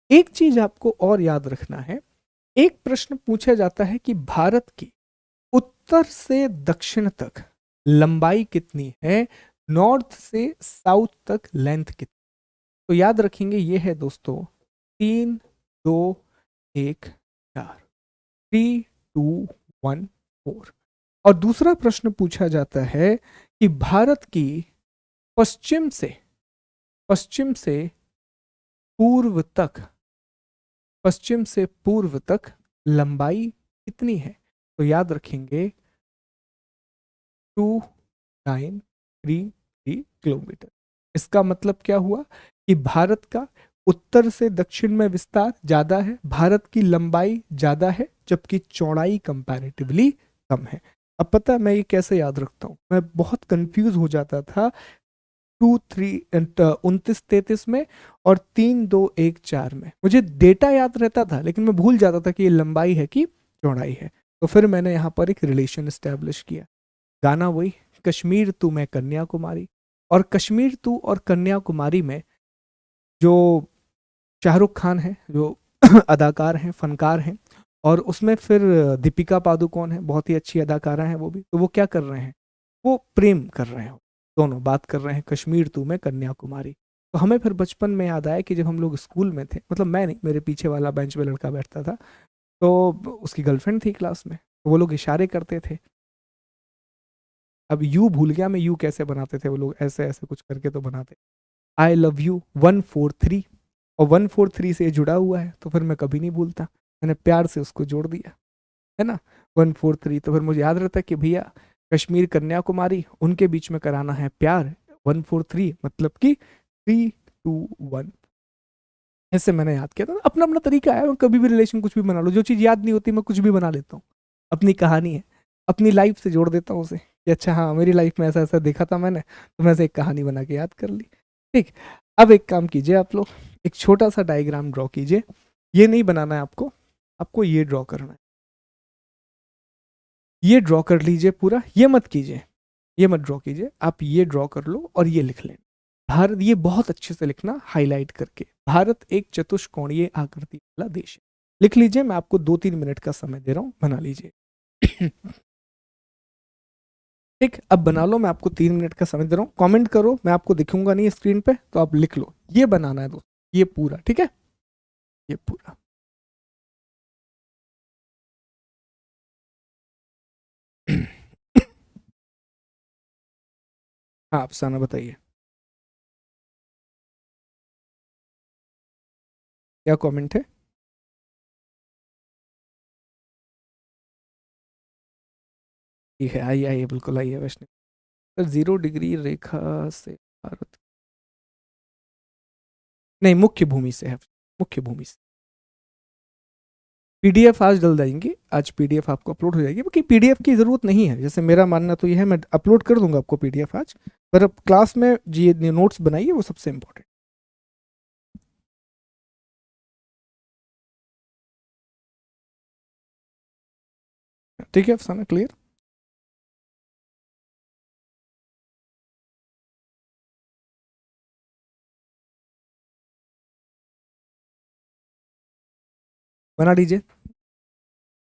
Speaker 1: एक चीज आपको और याद रखना है, एक प्रश्न पूछा जाता है कि भारत की उत्तर से दक्षिण तक लंबाई कितनी है, नॉर्थ से साउथ तक लेंथ कितनी। तो याद रखेंगे ये है दोस्तों 3 2 1 4, 3 2 1 4। और दूसरा प्रश्न पूछा जाता है कि भारत की पश्चिम से पूर्व तक, पश्चिम से पूर्व तक लंबाई कितनी है। तो याद रखेंगे 2933 किलोमीटर। इसका मतलब क्या हुआ कि भारत का उत्तर से दक्षिण में विस्तार ज्यादा है, भारत की लंबाई ज्यादा है, जबकि चौड़ाई कंपैरेटिवली कम है। अब पता है मैं ये कैसे याद रखता हूँ, मैं बहुत कंफ्यूज हो जाता था 2933 में और 3214 में। मुझे डेटा याद रहता था लेकिन मैं भूल जाता था कि ये लंबाई है कि चौड़ाई है। तो फिर मैंने यहाँ पर एक रिलेशन एस्टेब्लिश किया। गाना वही, कश्मीर तू मैं कन्याकुमारी। और कश्मीर तू और कन्याकुमारी में जो शाहरुख खान है, जो अदाकार हैं, फनकार हैं, और उसमें फिर दीपिका पादुकोण है, बहुत ही अच्छी अदाकारा है वो भी। तो वो क्या कर रहे हैं, वो प्रेम कर रहे हैं, दोनों बात कर रहे हैं कश्मीर तू मैं कन्याकुमारी। तो हमें फिर बचपन में याद आया कि जब हम लोग स्कूल में थे, मतलब मैं नहीं, मेरे पीछे वाला बेंच पे लड़का बैठता था, तो उसकी गर्लफ्रेंड थी क्लास में, तो वो लोग इशारे करते थे। अब यू भूल गया मैं, यू कैसे बनाते थे वो लोग, ऐसे ऐसे कुछ करके तो बनाते, आई लव यू 143, और 143 से जुड़ा हुआ है तो फिर मैं कभी नहीं भूलता, मैंने प्यार से उसको जोड़ दिया, है ना, 143। तो फिर मुझे याद रहता है कि भैया कश्मीर कन्याकुमारी उनके बीच में कराना है प्यार, 143 मतलब कि 3 2 1। ऐसे मैंने याद किया था, अपना अपना तरीका है, मैं कभी भी रिलेशन कुछ भी बना लो, जो चीज़ याद नहीं होती मैं कुछ भी बना लेता हूँ, अपनी कहानी है, अपनी लाइफ से जोड़ देता हूँ उसे कि अच्छा हाँ मेरी लाइफ में ऐसा ऐसा देखा था मैंने, तो मैं ऐसे एक कहानी बना के याद कर ली। ठीक, अब एक काम कीजिए आप लोग, एक छोटा सा डायग्राम ड्रॉ कीजिए। ये नहीं बनाना है आपको, आपको ये ड्रॉ करना है, ये ड्रॉ कर लीजिए पूरा, ये मत कीजिए, ये मत ड्रॉ कीजिए, आप ये ड्रॉ कर लो और ये लिख लें भारत। ये बहुत अच्छे से लिखना हाईलाइट करके, भारत एक चतुष्कोणीय आकृति वाला देश है। लिख लीजिए, मैं आपको 2 3 मिनट का समय दे रहा हूं, बना लीजिए। ठीक, अब बना लो, मैं आपको 3 मिनट का समय दे रहा हूँ, कमेंट करो, मैं आपको दिखूंगा नहीं स्क्रीन पे, तो आप लिख लो, ये बनाना है दोस्तों, ये पूरा, ठीक है, ये पूरा। हाँ अफसाना बताइए, क्या कमेंट है। ठीक है, आइए आइए, बिल्कुल आइए वैष्णव सर। 0 डिग्री रेखा से भारत, नहीं मुख्य भूमि से है, मुख्य भूमि से। पीडीएफ आज डल जाएंगी, आज पीडीएफ आपको अपलोड हो जाएगी, क्योंकि पीडीएफ की ज़रूरत नहीं है, जैसे मेरा मानना तो ये है, मैं अपलोड कर दूंगा आपको पीडीएफ आज, पर अब क्लास में जी नोट्स बनाइए, वो सबसे इम्पोर्टेंट। ठीक है अफसाना, क्लियर। बना लीजिए,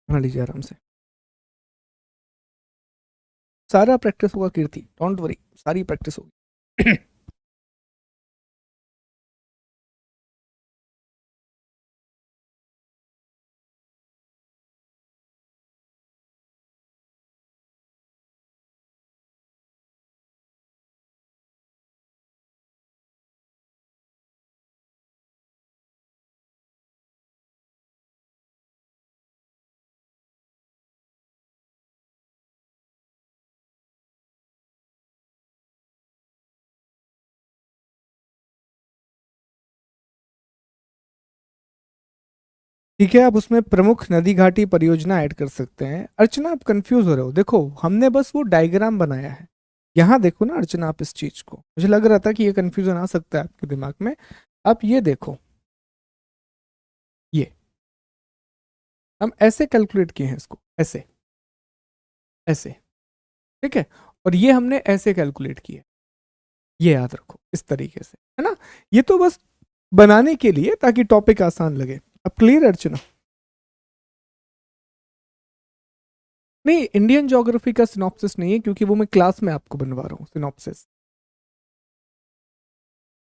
Speaker 1: बना लीजिए आराम से, सारा प्रैक्टिस होगा कीर्ति, डोंट वरी, सारी प्रैक्टिस होगी। ठीक है, आप उसमें प्रमुख नदी घाटी परियोजना ऐड कर सकते हैं। अर्चना आप कंफ्यूज हो रहे हो, देखो हमने बस वो डायग्राम बनाया है, यहाँ देखो ना अर्चना, आप इस चीज को, मुझे लग रहा था कि ये कंफ्यूजन आ सकता है आपके दिमाग में, आप ये देखो, हम ऐसे कैलकुलेट किए हैं इसको, ऐसे ऐसे, ठीक है। और ये हमने ऐसे कैलकुलेट किया, ये याद रखो इस तरीके से, है ना। ये तो बस बनाने के लिए ताकि टॉपिक आसान लगे। अब क्लियर है अर्चना? नहीं, इंडियन ज्योग्राफी का सिनॉप्सिस नहीं है, क्योंकि वो मैं क्लास में आपको बनवा रहा हूँ सिनॉप्सिस।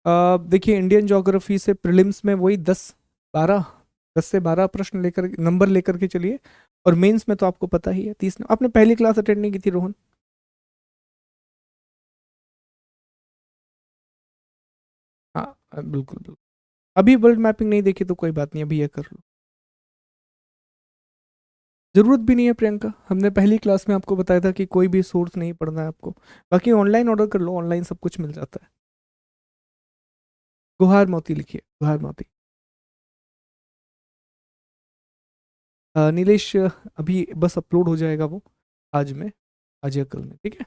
Speaker 1: देखिए, इंडियन ज्योग्राफी से प्रीलिम्स में वही 10-12, 10 से 12 प्रश्न लेकर, नंबर लेकर के चलिए। और मेंस में तो आपको पता ही है 30। आपने पहली क्लास अटेंड नहीं की थी रोहन? हाँ, बिल्कुल बिल्कुल। अभी वर्ल्ड मैपिंग नहीं देखी तो कोई बात नहीं, अभी ये कर लो। जरूरत भी नहीं है प्रियंका, हमने पहली क्लास में आपको बताया था कि कोई भी सोर्स नहीं पढ़ना है आपको। बाकी ऑनलाइन ऑर्डर कर लो, ऑनलाइन सब कुछ मिल जाता है। गुहार मोती लिखिए, गुहार मोती। नीलेश, अभी बस अपलोड हो जाएगा वो, आज में, आज या कल में, ठीक है।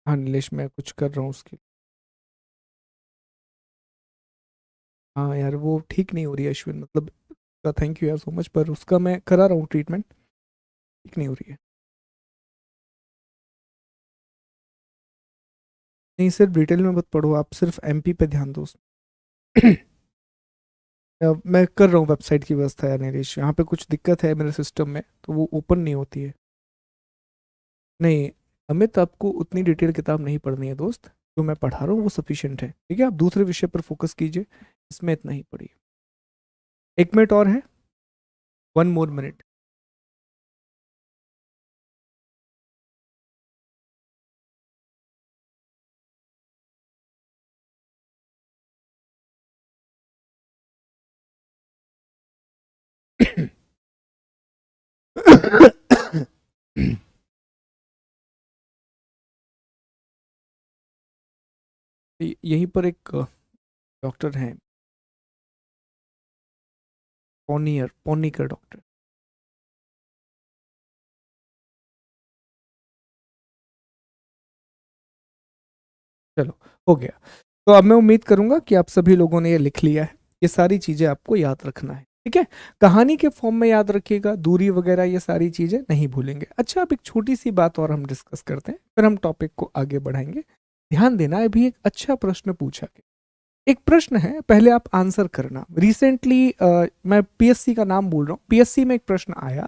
Speaker 1: हाँ नीलेश, मैं कुछ कर रहा हूँ उसकी। हाँ यार, वो ठीक नहीं हो रही है अश्विन, मतलब थैंक यू यार सो मच, पर उसका मैं करा रहा हूँ ट्रीटमेंट, ठीक नहीं हो रही है। नहीं, सिर्फ डिटेल में मत पढ़ो आप, सिर्फ एमपी पे ध्यान दो उसमें। मैं कर रहा हूँ वेबसाइट की व्यवस्था यार नीलेश, यहाँ पे कुछ दिक्कत है मेरे सिस्टम में, तो वो ओपन नहीं होती है। नहीं अमित, आपको उतनी डिटेल किताब नहीं पढ़नी है दोस्त, जो मैं पढ़ा रहा हूँ वो सफिशिएंट है, ठीक है। आप दूसरे विषय पर फोकस कीजिए, इसमें इतना ही पढ़िए। 1 मिनट और है, 1 मोर मिनट। यहीं पर एक डॉक्टर हैं, पोनिकर डॉक्टर। चलो, हो गया। तो अब मैं उम्मीद करूंगा कि आप सभी लोगों ने ये लिख लिया है, ये सारी चीजें आपको याद रखना है, ठीक है। कहानी के फॉर्म में याद रखिएगा, दूरी वगैरह ये सारी चीजें नहीं भूलेंगे। अच्छा, अब एक छोटी सी बात और हम डिस्कस करते हैं, फिर हम टॉपिक को आगे बढ़ाएंगे। ध्यान देना, अभी एक अच्छा प्रश्न पूछा गया, एक प्रश्न है, पहले आप आंसर करना। रिसेंटली मैं पीएससी का नाम बोल रहा हूँ, पीएससी में एक प्रश्न आया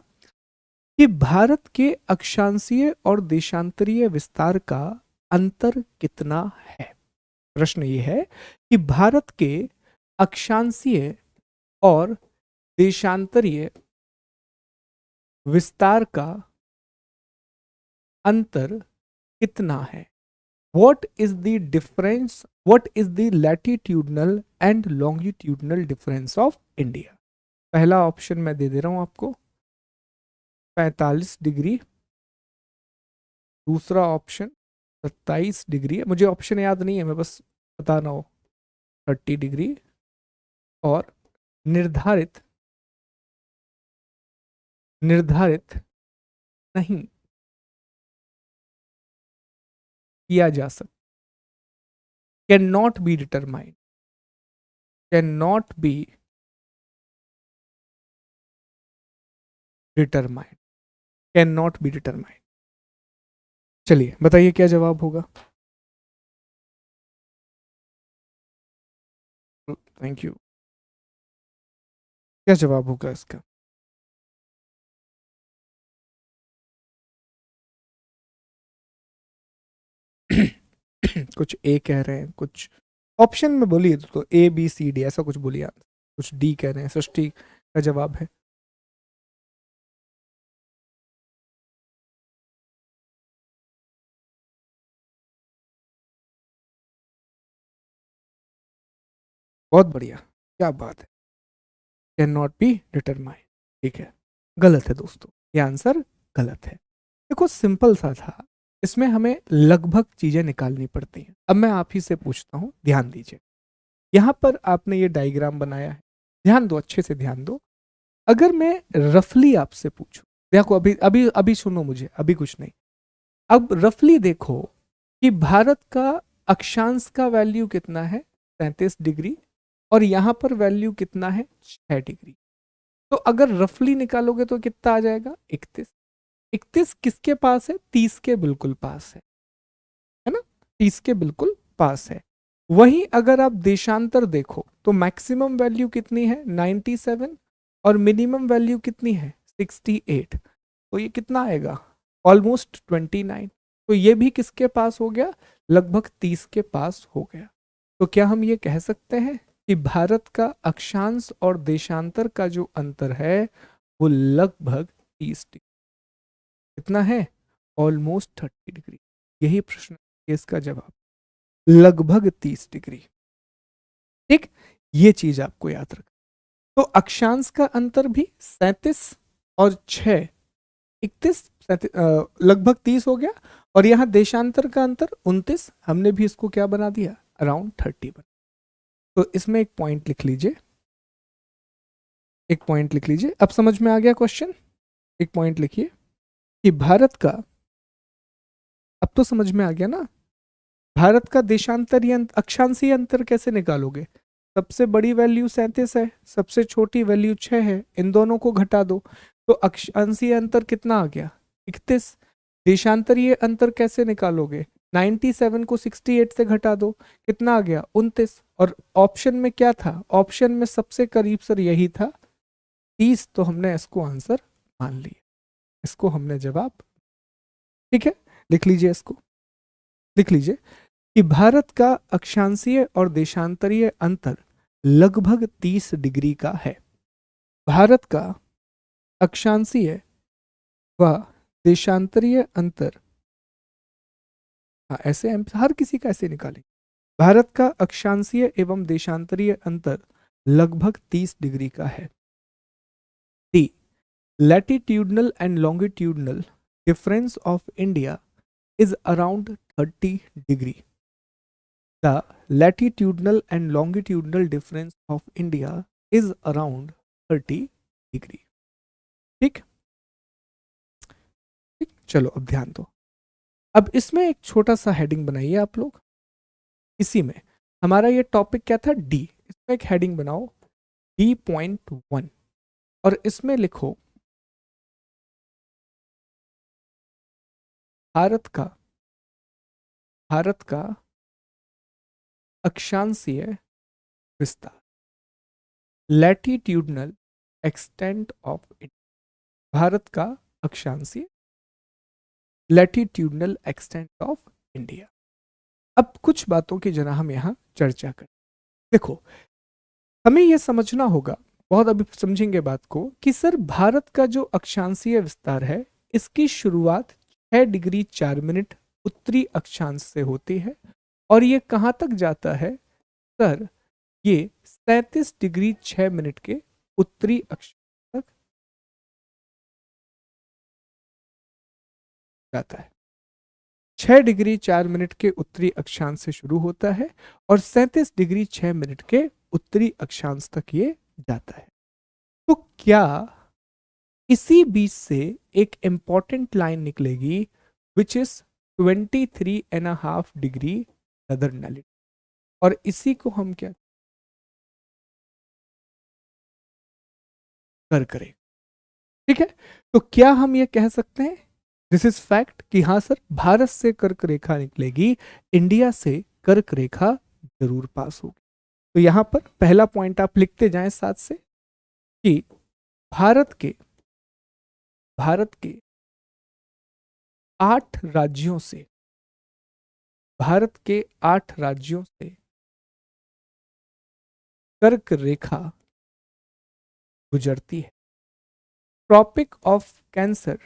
Speaker 1: कि भारत के अक्षांशीय और देशांतरीय विस्तार का अंतर कितना है। प्रश्न ये है कि भारत के अक्षांशीय और देशांतरीय विस्तार का अंतर कितना है। What is the difference, what is the latitudinal and longitudinal difference of India. पहला ऑप्शन मैं दे दे रहा हूं आपको, 45 डिग्री। दूसरा ऑप्शन 27 डिग्री है, मुझे ऑप्शन याद नहीं है, मैं बस बता रहा हूँ, 30 डिग्री। और निर्धारित निर्धारित नहीं किया जा सकता, can not be determined, can not be determined, can not be determined. चलिए बताइए क्या जवाब होगा। Thank you. क्या जवाब होगा इसका? कुछ ए कह रहे हैं, कुछ ऑप्शन में बोलिए, तो ए बी सी डी ऐसा कुछ बोलिए आप। कुछ डी कह रहे हैं, सृष्टि का जवाब है। बहुत बढ़िया, क्या बात है, कैन नॉट बी डिटरमाइन। ठीक है, गलत है दोस्तों, ये आंसर गलत है। देखो सिंपल सा था, इसमें हमें लगभग चीजें निकालनी पड़ती हैं। अब मैं आप ही से पूछता हूं, ध्यान दीजिए। यहां पर आपने ये डायग्राम बनाया है, ध्यान दो, अच्छे से ध्यान दो। अगर मैं रफली आपसे पूछूं, देखो अभी अभी अभी सुनो मुझे, अभी कुछ नहीं, अब रफली देखो कि भारत का अक्षांश का वैल्यू कितना है, 37 डिग्री, और यहां पर वैल्यू कितना है, 6 डिग्री। तो अगर रफली निकालोगे तो कितना आ जाएगा, 31। 31 किसके पास है, 30 के बिल्कुल पास है ना, 30 के बिल्कुल पास है। वहीं अगर आप देशांतर देखो तो मैक्सिमम वैल्यू कितनी है, 97, और मिनिमम वैल्यू कितनी है, 68। तो ये कितना आएगा, ऑलमोस्ट 29। तो ये भी किसके पास हो गया, लगभग 30 के पास हो गया। तो क्या हम ये कह सकते हैं कि भारत का अक्षांश और देशांतर का जो अंतर है वो लगभग 30 डिग्री, कितना है, ऑलमोस्ट 30 डिग्री। यही प्रश्न है, इसका जवाब लगभग 30 डिग्री। ठीक, ये चीज आपको याद रखना। तो अक्षांश का अंतर भी 37 और 6, 31, लगभग 30 हो गया। और यहां देशांतर का अंतर 29, हमने भी इसको क्या बना दिया, अराउंड 30 बना। तो इसमें एक पॉइंट लिख लीजिए, एक पॉइंट लिख लीजिए। अब समझ में आ गया क्वेश्चन, एक पॉइंट लिखिए कि भारत का, अब तो समझ में आ गया ना, भारत का देशांतर या अक्षांशीय अंतर कैसे निकालोगे। सबसे बड़ी वैल्यू 37 है, सबसे छोटी वैल्यू 6 है, इन दोनों को घटा दो तो अक्षांशीय अंतर कितना आ गया, 31। देशांतरीय अंतर कैसे निकालोगे, 97 को 68 से घटा दो, कितना आ गया, 29। और ऑप्शन में क्या था, ऑप्शन में सबसे करीब सर यही था, 30। तो हमने इसको आंसर मान लिया, इसको हमने जवाब। ठीक है, लिख लीजिए, इसको लिख लीजिए कि भारत का अक्षांशीय और देशांतरीय अंतर लगभग 30 डिग्री का है। भारत का अक्षांशीय व देशांतरीय अंतर, हाँ ऐसे हम हर किसी का ऐसे निकालें, भारत का अक्षांशीय एवं देशांतरीय अंतर लगभग 30 डिग्री का है। D, latitudinal and longitudinal difference of India is around 30 degree. The latitudinal and longitudinal difference of India is around 30 degree. ठीक ठीक, चलो अब ध्यान दो। अब इसमें एक छोटा सा हेडिंग बनाइए आप लोग। इसी में हमारा ये टॉपिक क्या था, डी। इसमें एक हेडिंग बनाओ, D.1, और इसमें लिखो भारत का, भारत का अक्षांशीय विस्तार, latitudinal extent of India. Bharat का अक्षांशीय, लैटिट्यूडनल एक्सटेंट ऑफ इंडिया। अब कुछ बातों की जरा हम यहाँ चर्चा करें। देखो हमें यह समझना होगा, बहुत अभी समझेंगे बात को, कि सर भारत का जो अक्षांशीय विस्तार है इसकी शुरुआत 6 डिग्री 4 मिनट उत्तरी अक्षांश से होती है, और ये कहाँ तक जाता है सर, ये 37 डिग्री 6 मिनट के उत्तरी अक्षांश तक जाता है। 6 डिग्री 4 मिनट के उत्तरी अक्षांश से शुरू होता है और 37 डिग्री 6 मिनट के उत्तरी अक्षांश तक ये जाता है। तो क्या इसी बीच से एक इंपॉर्टेंट लाइन निकलेगी which is 23.5 degree northern latitude, और इसी को हम क्या करें। ठीक है, तो क्या हम ये कह सकते हैं, दिस इज फैक्ट, कि हाँ सर भारत से कर्क रेखा निकलेगी, इंडिया से कर्क रेखा जरूर पास होगी। तो यहां पर पहला पॉइंट आप लिखते जाएं साथ से कि भारत के, भारत के 8 राज्यों से, भारत के 8 राज्यों से कर्क रेखा गुजरती है। Tropic of cancer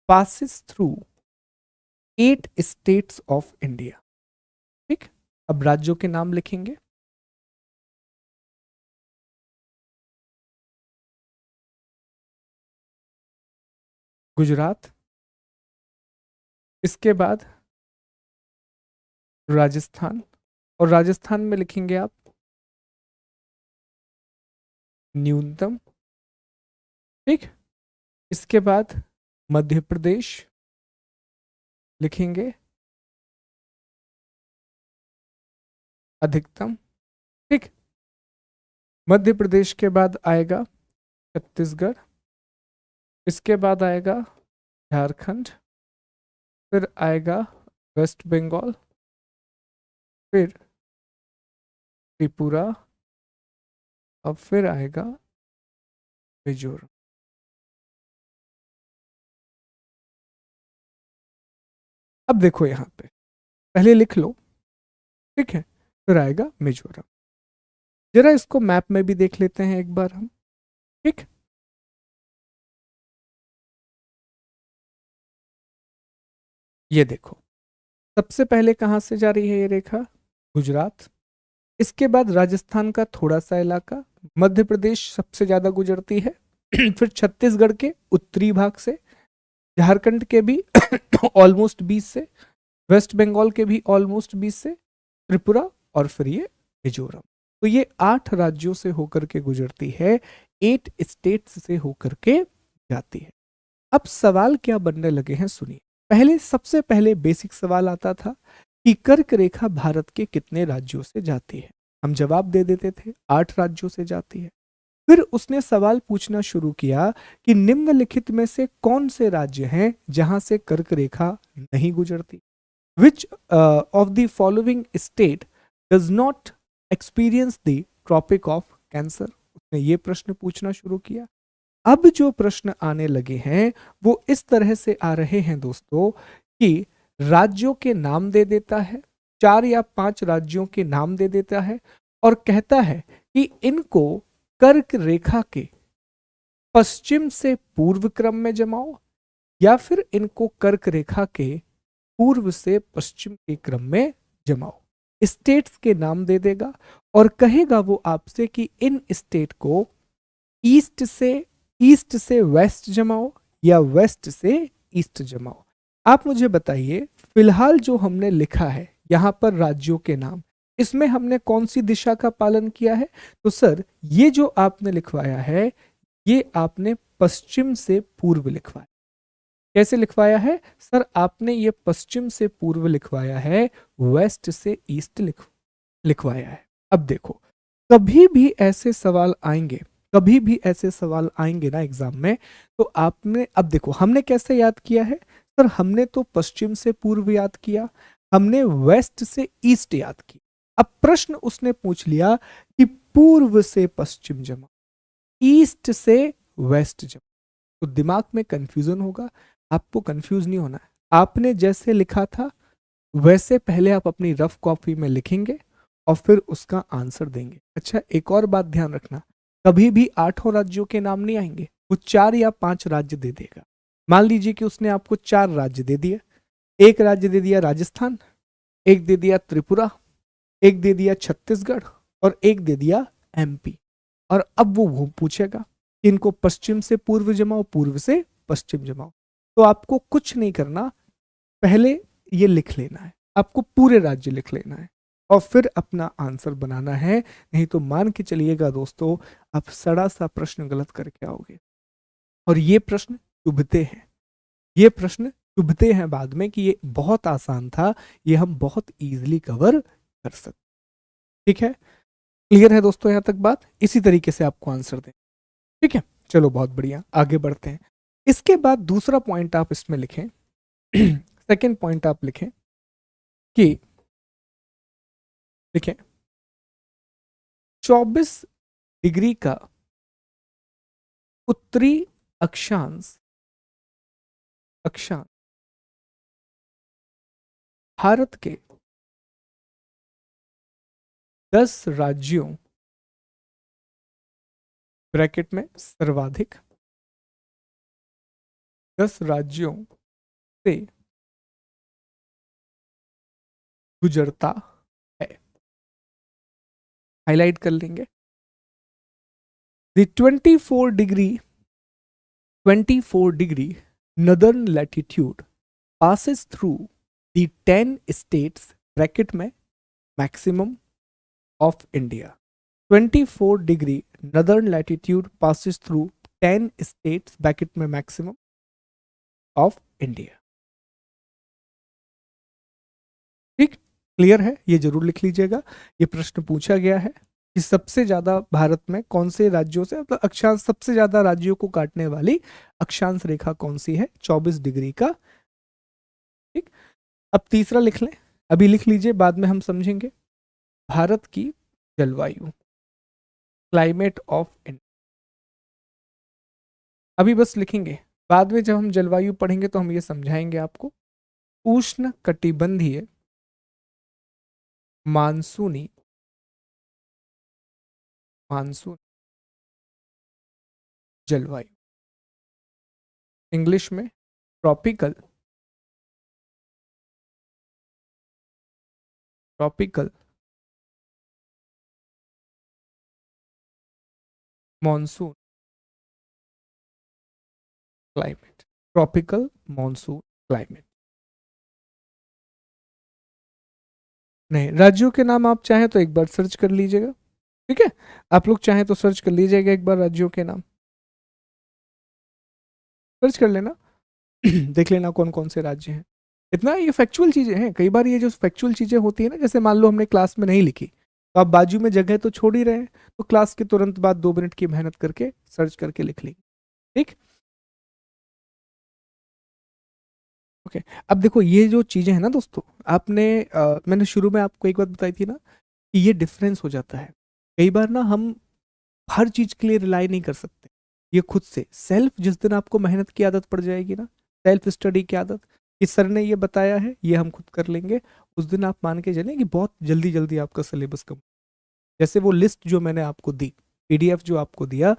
Speaker 1: passes through 8 states of India. ठीक, अब राज्यों के नाम लिखेंगे, गुजरात, इसके बाद राजस्थान, और राजस्थान में लिखेंगे आप न्यूनतम, ठीक। इसके बाद मध्य प्रदेश लिखेंगे अधिकतम, ठीक। मध्य प्रदेश के बाद आएगा छत्तीसगढ़, इसके बाद आएगा झारखंड, फिर आएगा वेस्ट बंगाल, फिर त्रिपुरा, और फिर आएगा मिजोरम। अब देखो यहां पे पहले लिख लो, ठीक है, फिर आएगा मिजोरम। जरा इसको मैप में भी देख लेते हैं एक बार हम, ठीक। ये देखो, सबसे पहले कहां से जा रही है ये रेखा, गुजरात, इसके बाद राजस्थान का थोड़ा सा इलाका, मध्य प्रदेश सबसे ज्यादा गुजरती है फिर छत्तीसगढ़ के उत्तरी भाग से, झारखंड के भी ऑलमोस्ट 20 से, वेस्ट बंगाल के भी ऑलमोस्ट 20 से, त्रिपुरा, और फिर ये मिजोरम। तो ये 8 राज्यों से होकर के गुजरती है, 8 स्टेट्स से होकर के जाती है। अब सवाल क्या बनने लगे हैं सुनिए। पहले सबसे पहले बेसिक सवाल आता था कि कर्क रेखा भारत के कितने राज्यों से जाती है। हम जवाब दे देते थे 8 राज्यों से जाती है। फिर उसने सवाल पूछना शुरू किया कि निम्नलिखित में से कौन से राज्य हैं जहां से कर्क रेखा नहीं गुजरती। Which of the following state does not experience the tropic of cancer. उसने ये प्रश्न पूछना शुरू किया। अब जो प्रश्न आने लगे हैं वो इस तरह से आ रहे हैं दोस्तों कि राज्यों के नाम दे देता है, 4 या 5 राज्यों के नाम दे देता है और कहता है कि इनको कर्क रेखा के पश्चिम से पूर्व क्रम में जमाओ या फिर इनको कर्क रेखा के पूर्व से पश्चिम के क्रम में जमाओ। स्टेट्स के नाम दे देगा और कहेगा वो आपसे कि इन स्टेट को ईस्ट से वेस्ट जमाओ या वेस्ट से ईस्ट जमाओ। आप मुझे बताइए, फिलहाल जो हमने लिखा है यहां पर राज्यों के नाम, इसमें हमने कौन सी दिशा का पालन किया है? तो सर ये जो आपने लिखवाया है ये आपने पश्चिम से पूर्व लिखवाया। कैसे लिखवाया है सर? आपने ये पश्चिम से पूर्व लिखवाया है, वेस्ट से ईस्ट लिखवाया है। अब देखो, कभी भी ऐसे सवाल आएंगे, कभी भी ऐसे सवाल आएंगे ना एग्जाम में, तो आपने, अब देखो हमने कैसे याद किया है सर? हमने तो पश्चिम से पूर्व याद किया, हमने वेस्ट से ईस्ट याद किया। अब प्रश्न उसने पूछ लिया कि पूर्व से पश्चिम जमा, ईस्ट से वेस्ट जमा, तो दिमाग में कंफ्यूजन होगा। आपको कंफ्यूज नहीं होना है, आपने जैसे लिखा था वैसे पहले आप अपनी रफ कॉपी में लिखेंगे और फिर उसका आंसर देंगे। अच्छा, एक और बात ध्यान रखना, कभी भी 8 राज्यों के नाम नहीं आएंगे, वो 4 या 5 राज्य दे देगा। मान लीजिए कि उसने आपको 4 राज्य दे दिए, एक राज्य दे दिया राजस्थान, एक दे दिया त्रिपुरा, एक दे दिया छत्तीसगढ़ और एक दे दिया एमपी। और अब वो पूछेगा कि इनको पश्चिम से पूर्व जमाओ, पूर्व से पश्चिम जमाओ। तो आपको कुछ नहीं करना, पहले ये लिख लेना है, आपको पूरे राज्य लिख लेना है और फिर अपना आंसर बनाना है। नहीं तो मान के चलिएगा दोस्तों, आप सड़ा सा प्रश्न गलत करके आओगे। और ये प्रश्न चुभते हैं, ये प्रश्न चुभते हैं बाद में कि ये बहुत आसान था, ये हम बहुत इजीली कवर कर सकते। ठीक है, क्लियर है दोस्तों यहां तक बात? इसी तरीके से आपको आंसर दें। ठीक है, चलो बहुत बढ़िया, आगे बढ़ते हैं। इसके बाद दूसरा पॉइंट आप इसमें लिखें सेकेंड पॉइंट आप लिखें कि लिखें 24 डिग्री का उत्तरी अक्षांश भारत के 10 राज्यों ब्रैकेट में सर्वाधिक 10 राज्यों से गुजरता है। हाईलाइट कर लेंगे। The 24 degree northern latitude passes through the 10 states bracket में maximum of India. 24 degree northern latitude passes through 10 states bracket में maximum of India. ठीक, क्लियर है? ये जरूर लिख लीजिएगा। ये प्रश्न पूछा गया है कि सबसे ज्यादा भारत में कौन से राज्यों से, मतलब अक्षांश, सबसे ज्यादा राज्यों को काटने वाली अक्षांश रेखा कौन सी है? 24 डिग्री का। ठीक, अब तीसरा लिख लें, अभी लिख लीजिए, बाद में हम समझेंगे। भारत की जलवायु, क्लाइमेट ऑफ इंडिया। अभी बस लिखेंगे, बाद में जब हम जलवायु पढ़ेंगे तो हम ये समझाएंगे आपको। उष्ण कटिबंधीय मानसूनी, मानसून जलवायु, इंग्लिश में tropical, tropical monsoon climate, tropical monsoon climate. नहीं, राज्यों के नाम आप चाहें तो एक बार सर्च कर लीजिएगा। ठीक है, आप लोग चाहें तो सर्च कर लीजिएगा एक बार राज्यों के नाम, सर्च कर लेना देख लेना कौन कौन से राज्य हैं। इतना ये फैक्चुअल चीजें हैं, कई बार ये जो फैक्चुअल चीजें होती है ना, जैसे मान लो हमने क्लास में नहीं लिखी तो आप बाजू में जगह तो छोड़ ही रहे हैं, तो क्लास के तुरंत बाद 2 मिनट की मेहनत करके सर्च करके लिख लेंगे। ठीक, ओके। अब देखो ये जो चीजें हैं ना दोस्तों, आपने मैंने शुरू में आपको एक बात बताई थी ना कि ये डिफरेंस हो जाता है। कई बार ना हम हर चीज के लिए रिलाई नहीं कर सकते। ये खुद से सेल्फ, जिस दिन आपको मेहनत की आदत पड़ जाएगी ना, सेल्फ स्टडी की आदत, कि सर ने ये बताया है, ये हम खुद कर लेंगे, उस दिन आप मान के चलें कि बहुत जल्दी जल्दी आपका सिलेबस कम। जैसे वो लिस्ट जो मैंने आपको दी, पीडीएफ जो आपको दिया,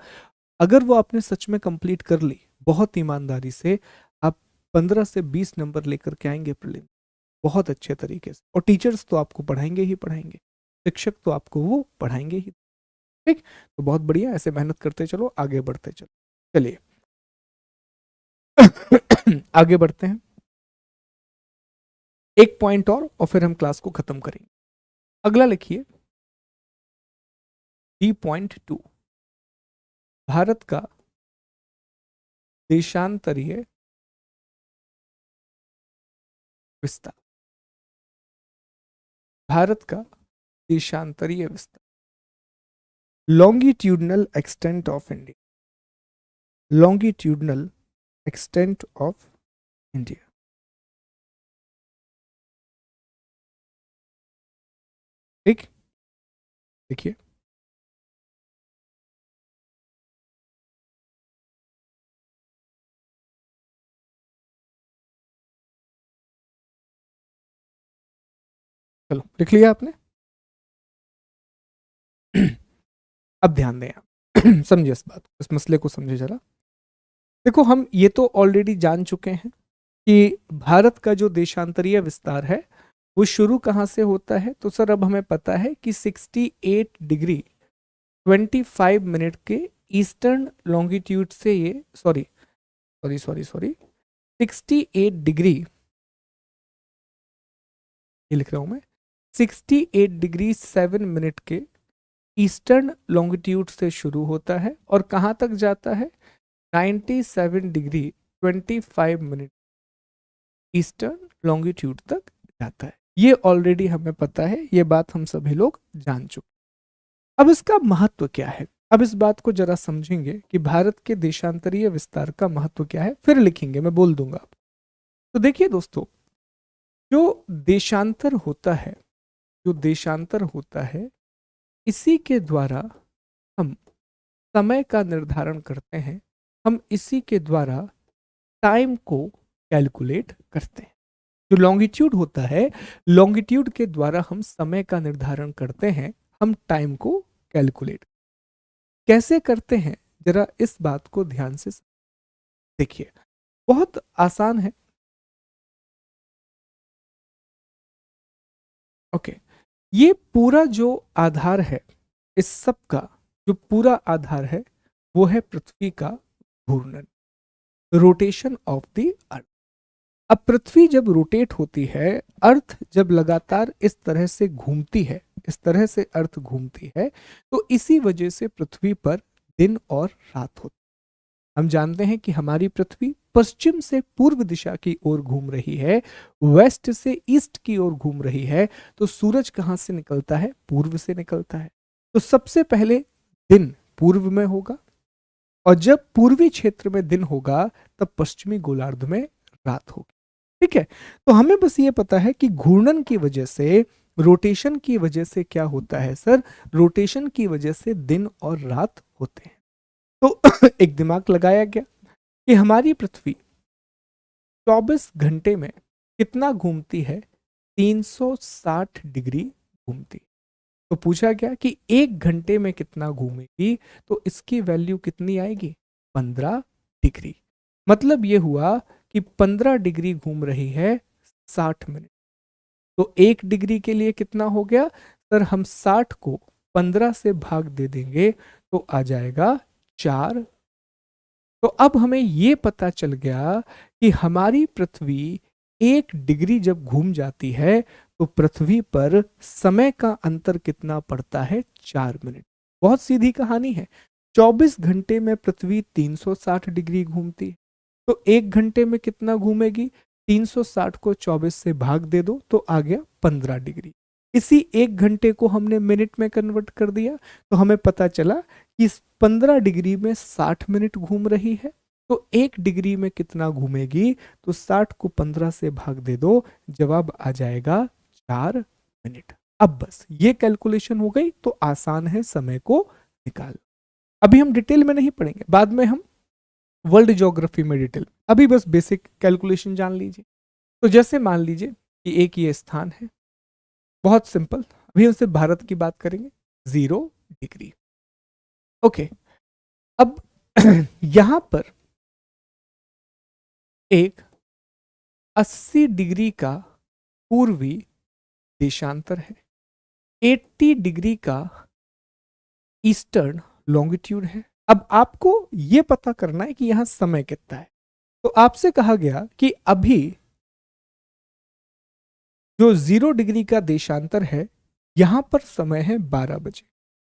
Speaker 1: अगर वो आपने सच में कंप्लीट कर ली बहुत ईमानदारी से, आप 15 से 20 नंबर लेकर के आएंगे प्रीलिम, बहुत अच्छे तरीके से। और टीचर्स तो आपको पढ़ाएंगे ही पढ़ाएंगे, शिक्षक तो आपको वो पढ़ाएंगे ही। ठीक, तो बहुत बढ़िया, ऐसे मेहनत करते चलो, आगे बढ़ते चलो। चलिए आगे बढ़ते हैं, एक पॉइंट और फिर हम क्लास को खत्म करेंगे। अगला लिखिए, D.2, भारत का देशांतरीय विस्तार, भारत का देशांतरीय विस्तार, longitudinal extent of India, longitudinal extent of India. ठीक, देखिए चलो लिख लिया आपने अब ध्यान दें आप समझिए इस बात, इस मसले को समझे जरा। देखो हम ये तो ऑलरेडी जान चुके हैं कि भारत का जो देशांतरीय विस्तार है वो शुरू कहाँ से होता है। तो सर अब हमें पता है कि 68 डिग्री 25 मिनट के ईस्टर्न लॉन्गिट्यूड से ये, sorry sorry sorry sorry 68 degree, ये लिख रहा हूं मैं, 68 डिग्री 7 मिनट के ईस्टर्न लॉन्गिट्यूड से शुरू होता है और कहाँ तक जाता है, 97 डिग्री 25 मिनट ईस्टर्न लॉन्गिट्यूड तक जाता है। ये ऑलरेडी हमें पता है, ये बात हम सभी लोग जान चुके। अब इसका महत्व क्या है, अब इस बात को जरा समझेंगे कि भारत के देशांतरीय विस्तार का महत्व क्या है, फिर लिखेंगे, मैं बोल दूंगा आपको। तो देखिए दोस्तों, जो देशांतर होता है, जो देशांतर होता है, इसी के द्वारा हम समय का निर्धारण करते हैं, हम इसी के द्वारा टाइम को कैलकुलेट करते हैं। जो लॉन्गिट्यूड होता है, लॉन्गिट्यूड के द्वारा हम समय का निर्धारण करते हैं, हम टाइम को कैलकुलेट कैसे करते हैं, जरा इस बात को ध्यान से देखिए, बहुत आसान है। ओके, ये पूरा जो आधार है, इस सब का जो पूरा आधार है वो है पृथ्वी का घूर्णन। Rotation of the earth. अब पृथ्वी जब रोटेट होती है, अर्थ जब लगातार इस तरह से घूमती है, इस तरह से अर्थ घूमती है, तो इसी वजह से पृथ्वी पर दिन और रात होती है। हम जानते हैं कि हमारी पृथ्वी पश्चिम से पूर्व दिशा की ओर घूम रही है, वेस्ट से ईस्ट की ओर घूम रही है, तो सूरज कहाँ से निकलता है? पूर्व से निकलता है। तो सबसे पहले दिन पूर्व में होगा, और जब पूर्वी क्षेत्र में दिन होगा तब पश्चिमी गोलार्ध में रात होगी। ठीक है, तो हमें बस ये पता है कि घूर्णन की वजह से, रोटेशन की वजह से क्या होता है सर? रोटेशन की वजह से दिन और रात होते हैं। तो एक दिमाग लगाया गया कि हमारी पृथ्वी 24 घंटे में कितना घूमती है? 360 डिग्री घूमती है। तो पूछा गया कि एक घंटे में कितना घूमेगी, तो इसकी वैल्यू कितनी आएगी? 15 डिग्री। मतलब ये हुआ कि 15 डिग्री घूम रही है 60 मिनट। तो एक डिग्री के लिए कितना हो गया सर? हम 60 को 15 से भाग दे देंगे तो आ जाएगा 4। तो अब हमें ये पता चल गया कि हमारी पृथ्वी एक डिग्री जब घूम जाती है तो पृथ्वी पर समय का अंतर कितना पड़ता है? 4 मिनट। बहुत सीधी कहानी है। 24 घंटे में पृथ्वी 360 डिग्री घूमती है, तो एक घंटे में कितना घूमेगी? 360 को 24 से भाग दे दो तो आ गया 15 डिग्री। इसी एक घंटे को हमने मिनट में कन्वर्ट कर दिया, तो हमें पता चला कि इस 15 डिग्री में 60 मिनट घूम रही है। तो एक डिग्री में कितना घूमेगी? तो 60 को 15 से भाग दे दो, जवाब आ जाएगा 4 मिनट। अब बस ये कैलकुलेशन हो गई, तो आसान है समय को निकाल। अभी हम डिटेल में नहीं पढ़ेंगे, बाद में हम वर्ल्ड ज्योग्राफी में डिटेल, अभी बस बेसिक कैलकुलेशन जान लीजिए। तो जैसे मान लीजिए कि एक ये स्थान है, बहुत सिंपल, अभी हम सिर्फ भारत की बात करेंगे, 0 डिग्री। ओके, अब यहां पर एक 80 डिग्री का पूर्वी देशांतर है, 80 डिग्री का ईस्टर्न लॉन्गिट्यूड है। अब आपको यह पता करना है कि यहां समय कितना है। तो आपसे कहा गया कि अभी जो 0 डिग्री का देशांतर है, यहां पर समय है 12 बजे।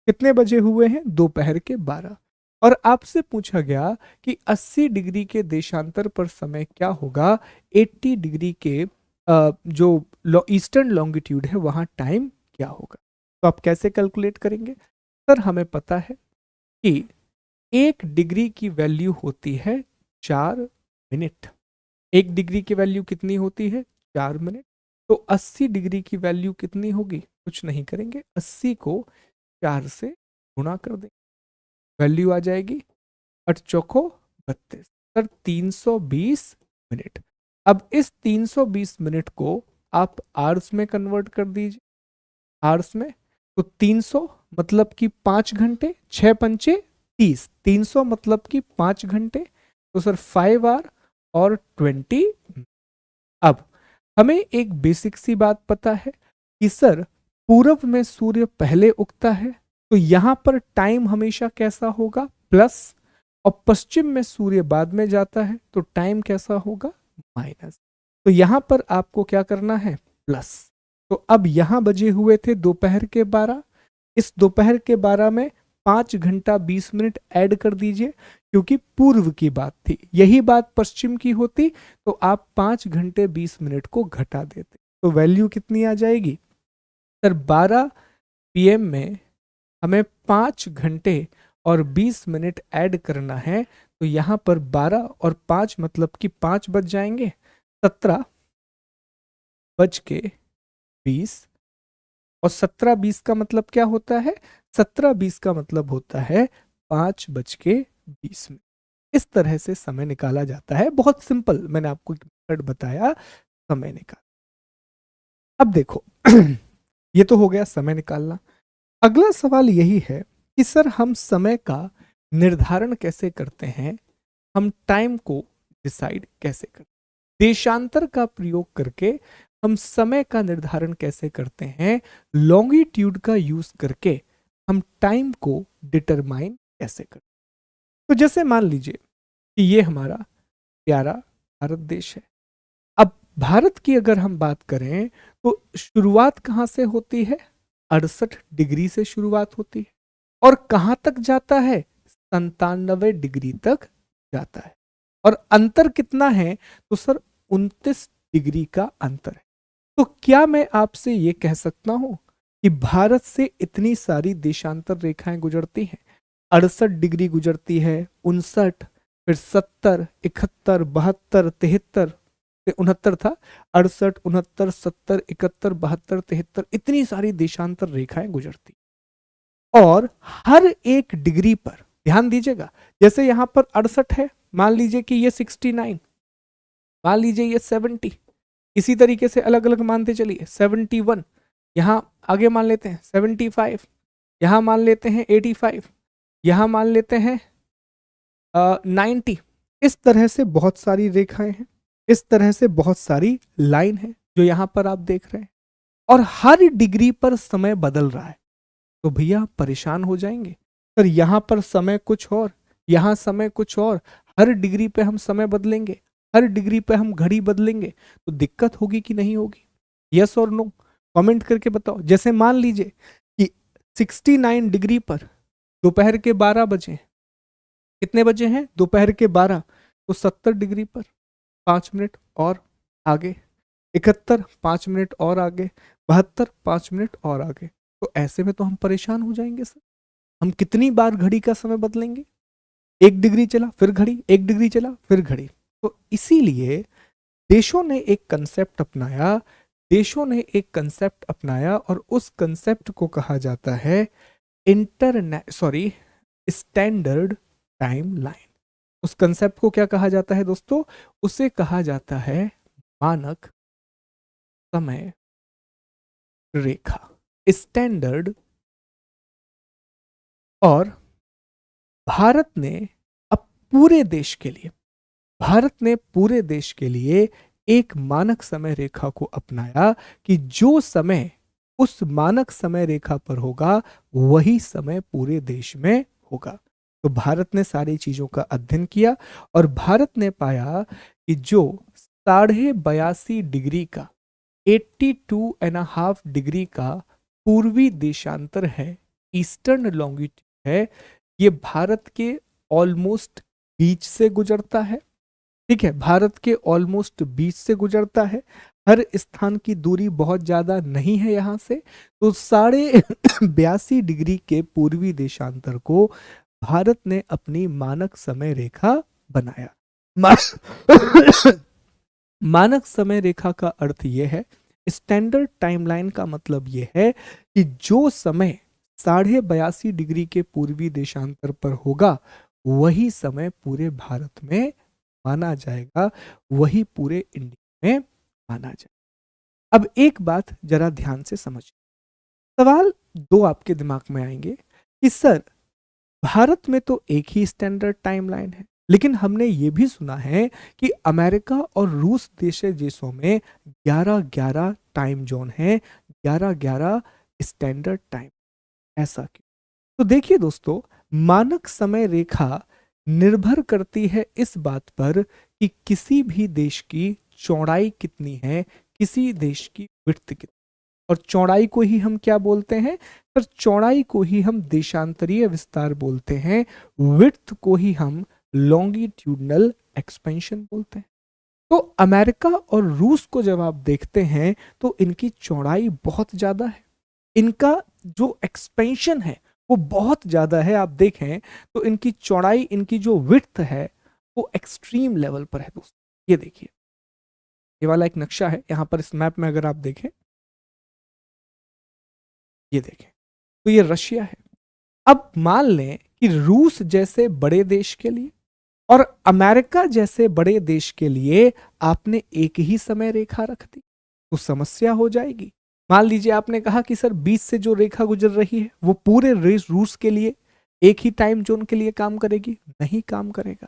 Speaker 1: कितने बजे हुए हैं? दोपहर के 12। और आपसे पूछा गया कि 80 डिग्री के देशांतर पर समय क्या होगा? 80 डिग्री के जो ईस्टर्न लॉन्गिट्यूड है वहां टाइम क्या होगा? तो आप कैसे कैलकुलेट करेंगे सर? हमें पता है कि 1 डिग्री की वैल्यू होती है 4 मिनट। 1 डिग्री की वैल्यू कितनी होती है? 4 मिनट। तो 80 डिग्री की वैल्यू कितनी होगी? कुछ नहीं करेंगे, 80 को 4 से गुणा कर देंगे, वैल्यू आ जाएगी 8 चौको 32, सर 320 मिनट। अब इस 320 मिनट को आप आवर्स में कन्वर्ट कर दीजिए, आवर्स में। तो 300 मतलब कि 5 घंटे, 6 पंचे 30, 300 मतलब कि 5 घंटे, तो सर 5 आवर और 20। अब हमें एक बेसिक सी बात पता है कि सर पूरब में सूर्य पहले उगता है, तो यहां पर टाइम हमेशा कैसा होगा? प्लस। और पश्चिम में सूर्य बाद में जाता है, तो टाइम कैसा होगा? माइनस। तो यहां पर आपको क्या करना है? प्लस। तो अब यहां बजे हुए थे दोपहर के 12, इस दोपहर के 12 में 5 घंटा 20 मिनट ऐड कर दीजिए, क्योंकि पूर्व की बात थी। यही बात पश्चिम की होती तो आप 5 घंटे 20 मिनट को घटा देते, तो वैल्यू कितनी आ जाएगी सर? 12 PM में हमें 5 घंटे और 20 मिनट ऐड करना है, तो यहां पर 12 और 5 मतलब कि 5 बज जाएंगे, 17 बज के 20। और 17-20 का मतलब क्या होता है? 17-20 का मतलब होता है 5 बज के 20 मिनट। इस तरह से समय निकाला जाता है, बहुत सिंपल, मैंने आपको एक मेथड बताया समय निकाल। अब देखो ये तो हो गया समय निकालना। अगला सवाल यही है कि सर हम समय का निर्धारण कैसे करते हैं, हम टाइम को डिसाइड कैसे करते हैं, देशांतर का प्रयोग करके हम समय का निर्धारण कैसे करते हैं, लॉन्गिट्यूड का यूज करके हम टाइम को डिटरमाइन कैसे करते हैं। तो जैसे मान लीजिए कि ये हमारा प्यारा भारत देश है। अब भारत की अगर हम बात करें तो शुरुआत कहाँ से होती है? 68 डिग्री से शुरुआत होती है और कहाँ तक जाता है? 97 डिग्री तक जाता है। और अंतर कितना है? तो सर 29 डिग्री का अंतर है। तो क्या मैं आपसे ये कह सकता हूं कि भारत से इतनी सारी देशांतर रेखाएं गुजरती हैं? 68 डिग्री गुजरती है, 59, फिर 70, 71, 72, 73, 69 था, 68, 69, 70, 71, 72, 73, इतनी सारी देशांतर रेखाएं गुजरती और हर एक डिग्री पर ध्यान दीजिएगा। जैसे यहां पर 68 है, मान लीजिए कि ये 69, मान लीजिए ये 70, इसी तरीके से अलग अलग मानते चलिए। 71 यहां आगे मान लेते हैं, 75 यहां मान लेते हैं, 85 यहां मान लेते हैं, 90। इस तरह से बहुत सारी रेखाएं हैं, इस तरह से बहुत सारी लाइन है जो यहां पर आप देख रहे हैं और हर डिग्री पर समय बदल रहा है। तो भैया आप परेशान हो जाएंगे, सर यहां पर समय कुछ और, यहां समय कुछ और, हर डिग्री पे हम समय बदलेंगे, हर डिग्री पे हम घड़ी बदलेंगे, तो दिक्कत होगी कि नहीं होगी? यस और नो कमेंट करके बताओ। जैसे मान लीजिए कि 69 डिग्री पर दोपहर के 12 बजे, कितने बजे हैं? दोपहर के 12, तो 70 डिग्री पर 5 मिनट और आगे, 71 5 मिनट और आगे, 72 5 मिनट और आगे। तो ऐसे में तो हम परेशान हो जाएंगे सर। हम कितनी बार घड़ी का समय बदलेंगे? 1 डिग्री चला फिर घड़ी, 1 डिग्री चला फिर घड़ी। तो इसीलिए देशों ने एक कंसेप्ट अपनाया, देशों ने एक कंसेप्ट अपनाया और उस कंसेप्ट को कहा जाता है स्टैंडर्ड टाइम लाइन। उस कंसेप्ट को क्या कहा जाता है दोस्तों? उसे कहा जाता है मानक समय रेखा, स्टैंडर्ड। और भारत ने अब पूरे देश के लिए, भारत ने पूरे देश के लिए एक मानक समय रेखा को अपनाया कि जो समय उस मानक समय रेखा पर होगा वही समय पूरे देश में होगा। तो भारत ने सारी चीजों का अध्ययन किया और भारत ने पाया कि जो 82.5 डिग्री का, 82.5 डिग्री का पूर्वी देशांतर है, ईस्टर्न लॉन्गिट्यूड है, ये भारत के ऑलमोस्ट बीच से गुजरता है। ठीक है, भारत के ऑलमोस्ट बीच से गुजरता है, हर स्थान की दूरी बहुत ज्यादा नहीं है यहां से। तो 82.5 डिग्री के पूर्वी देशांतर को भारत ने अपनी मानक समय रेखा बनाया। मानक समय रेखा का अर्थ यह है, स्टैंडर्ड टाइमलाइन का मतलब यह है कि जो समय 82.5 डिग्री के पूर्वी देशांतर पर होगा वही समय पूरे भारत में माना जाएगा, वही पूरे इंडिया में माना जाएगा। अब एक बात जरा ध्यान से समझिए, सवाल दो आपके दिमाग में आएंगे कि सर भारत में तो एक ही स्टैंडर्ड टाइमलाइन है, लेकिन हमने ये भी सुना है कि अमेरिका और रूस जैसे देशों में 11-11 टाइम जोन है, 11-11 स्टैंडर्ड टाइम। ऐसा क्यों? तो देखिए दोस्तों, मानक समय रेखा निर्भर करती है इस बात पर कि किसी भी देश की चौड़ाई कितनी है, किसी देश की विड्थ कितनी। और चौड़ाई को ही हम क्या बोलते हैं? पर चौड़ाई को ही हम देशांतरीय विस्तार बोलते हैं, विड्थ को ही हम लॉन्गिट्यूडनल एक्सपेंशन बोलते हैं। तो अमेरिका और रूस को जब आप देखते हैं तो इनकी चौड़ाई बहुत ज्यादा है, इनका जो एक्सपेंशन है वो बहुत ज्यादा है। आप देखें तो इनकी चौड़ाई, इनकी जो विड्थ है वो एक्सट्रीम लेवल पर है दोस्तों। ये देखिए, ये वाला एक नक्शा है, यहां पर इस मैप में अगर आप देखें, ये देखें तो ये रशिया है। अब मान लें कि रूस जैसे बड़े देश के लिए और अमेरिका जैसे बड़े देश के लिए आपने एक ही समय रेखा रख दी तो समस्या हो जाएगी। मान लीजिए आपने कहा कि सर बीच से जो रेखा गुजर रही है वो पूरे रूस के लिए एक ही टाइम जोन के लिए काम करेगी, नहीं काम करेगा,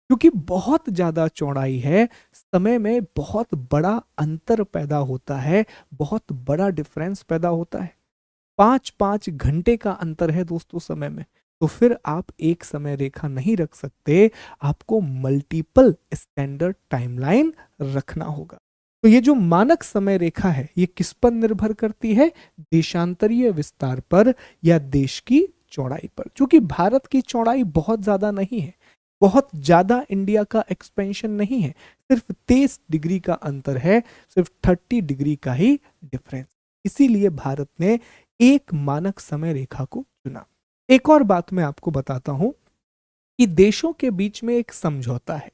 Speaker 1: क्योंकि बहुत ज्यादा चौड़ाई है, समय में बहुत बड़ा अंतर पैदा होता है, बहुत बड़ा डिफरेंस पैदा होता है। 5-5 घंटे का अंतर है दोस्तों समय में। तो फिर आप एक समय रेखा नहीं रख सकते, आपको मल्टीपल स्टैंडर्ड टाइमलाइन रखना होगा। तो ये जो मानक समय रेखा है ये किस पर निर्भर करती है? देशांतरीय विस्तार पर या देश की चौड़ाई पर। क्योंकि भारत की चौड़ाई बहुत ज्यादा नहीं है, बहुत ज्यादा इंडिया का एक्सपेंशन नहीं है, सिर्फ 23 डिग्री का अंतर है, सिर्फ 30 डिग्री का ही डिफरेंस। इसीलिए भारत ने एक मानक समय रेखा को चुना। एक और बात मैं आपको बताता हूं कि देशों के बीच में एक समझौता है।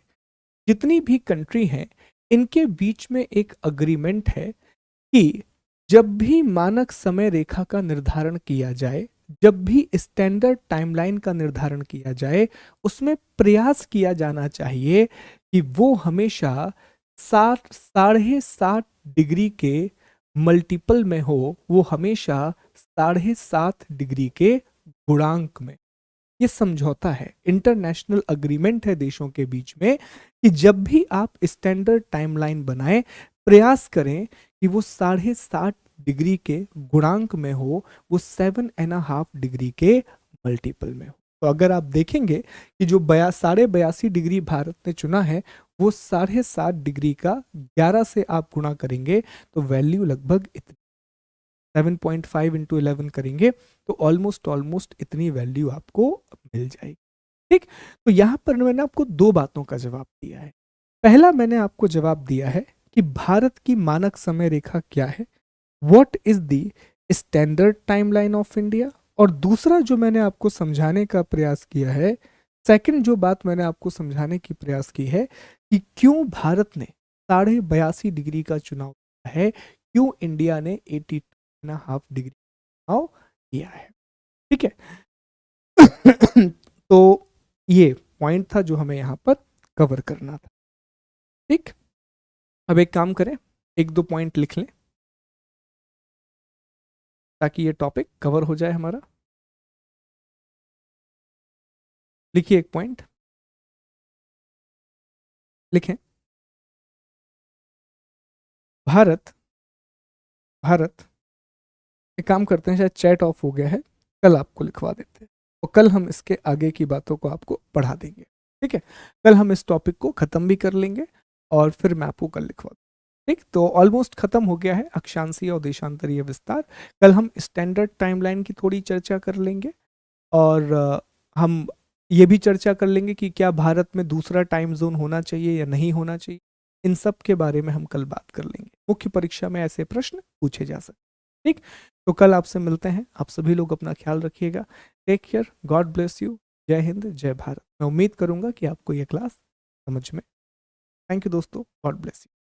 Speaker 1: जितनी भी कंट्री हैं इनके बीच में एक अग्रीमेंट है कि जब भी मानक समय रेखा का निर्धारण किया जाए, जब भी स्टैंडर्ड टाइमलाइन का निर्धारण किया जाए, उसमें प्रयास किया जाना चाहिए कि वो हमेशा 60 साढ़े 7 डिग्री के मल्टीपल में हो, वो हमेशा 7.5 डिग्री के गुणांक में। ये समझौता है, इंटरनेशनल अग्रीमेंट है देशों के बीच में कि जब भी आप स्टैंडर्ड टाइमलाइन बनाएं, प्रयास करें कि वो 7.5 डिग्री के गुणांक में हो, वो 7.5 डिग्री के मल्टीपल में हो। तो अगर आप देखेंगे कि जो 82.5 डिग्री भारत ने चुना है, वो 7.5 डिग्री का 11 से आप गुणा करेंगे तो वैल्यू लगभग इतनी, 7.5 इंटू 11 करेंगे तो ऑलमोस्ट इतनी वैल्यू आपको मिल जाएगी। ठीक, तो यहां पर मैंने आपको दो बातों का जवाब दिया है। पहला मैंने आपको जवाब दिया है कि भारत की मानक समय रेखा क्या है, what is the standard timeline of India. और दूसरा जो मैंने आपको समझाने का प्रयास किया है, सेकंड जो बात मैंने आपको समझाने की प्रयास की है कि क्यों भारत ने 82.5 डिग्री का चुनाव किया है, क्यों इंडिया ने 82.5 डिग्री चुनाव किया है। ठीक है तो ये पॉइंट था जो हमें यहां पर कवर करना था। ठीक, अब एक काम करें, एक दो पॉइंट लिख लें ताकि ये टॉपिक कवर हो जाए हमारा। लिखिए एक पॉइंट, लिखें। भारत भारत एक काम करते हैं, शायद चैट ऑफ हो गया है, कल आपको लिखवा देते हैं और कल हम इसके आगे की बातों को आपको पढ़ा देंगे। ठीक है, कल हम इस टॉपिक को खत्म भी कर लेंगे और फिर मैं आपको कल लिखवा दूंगा। ठीक, तो ऑलमोस्ट खत्म हो गया है अक्षांशीय और देशांतरीय विस्तार। कल हम स्टैंडर्ड टाइमलाइन की थोड़ी चर्चा कर लेंगे और हम ये भी चर्चा कर लेंगे कि क्या भारत में दूसरा टाइम जोन होना चाहिए या नहीं होना चाहिए। इन सब के बारे में हम कल बात कर लेंगे, मुख्य परीक्षा में ऐसे प्रश्न पूछे जा सकते। ठीक, तो कल आपसे मिलते हैं। आप सभी लोग अपना ख्याल रखिएगा। Take care, God bless you. जय हिंद, जय भारत। मैं उम्मीद करूंगा कि आपको यह क्लास समझ में। थैंक यू दोस्तों, गॉड ब्लेस यू।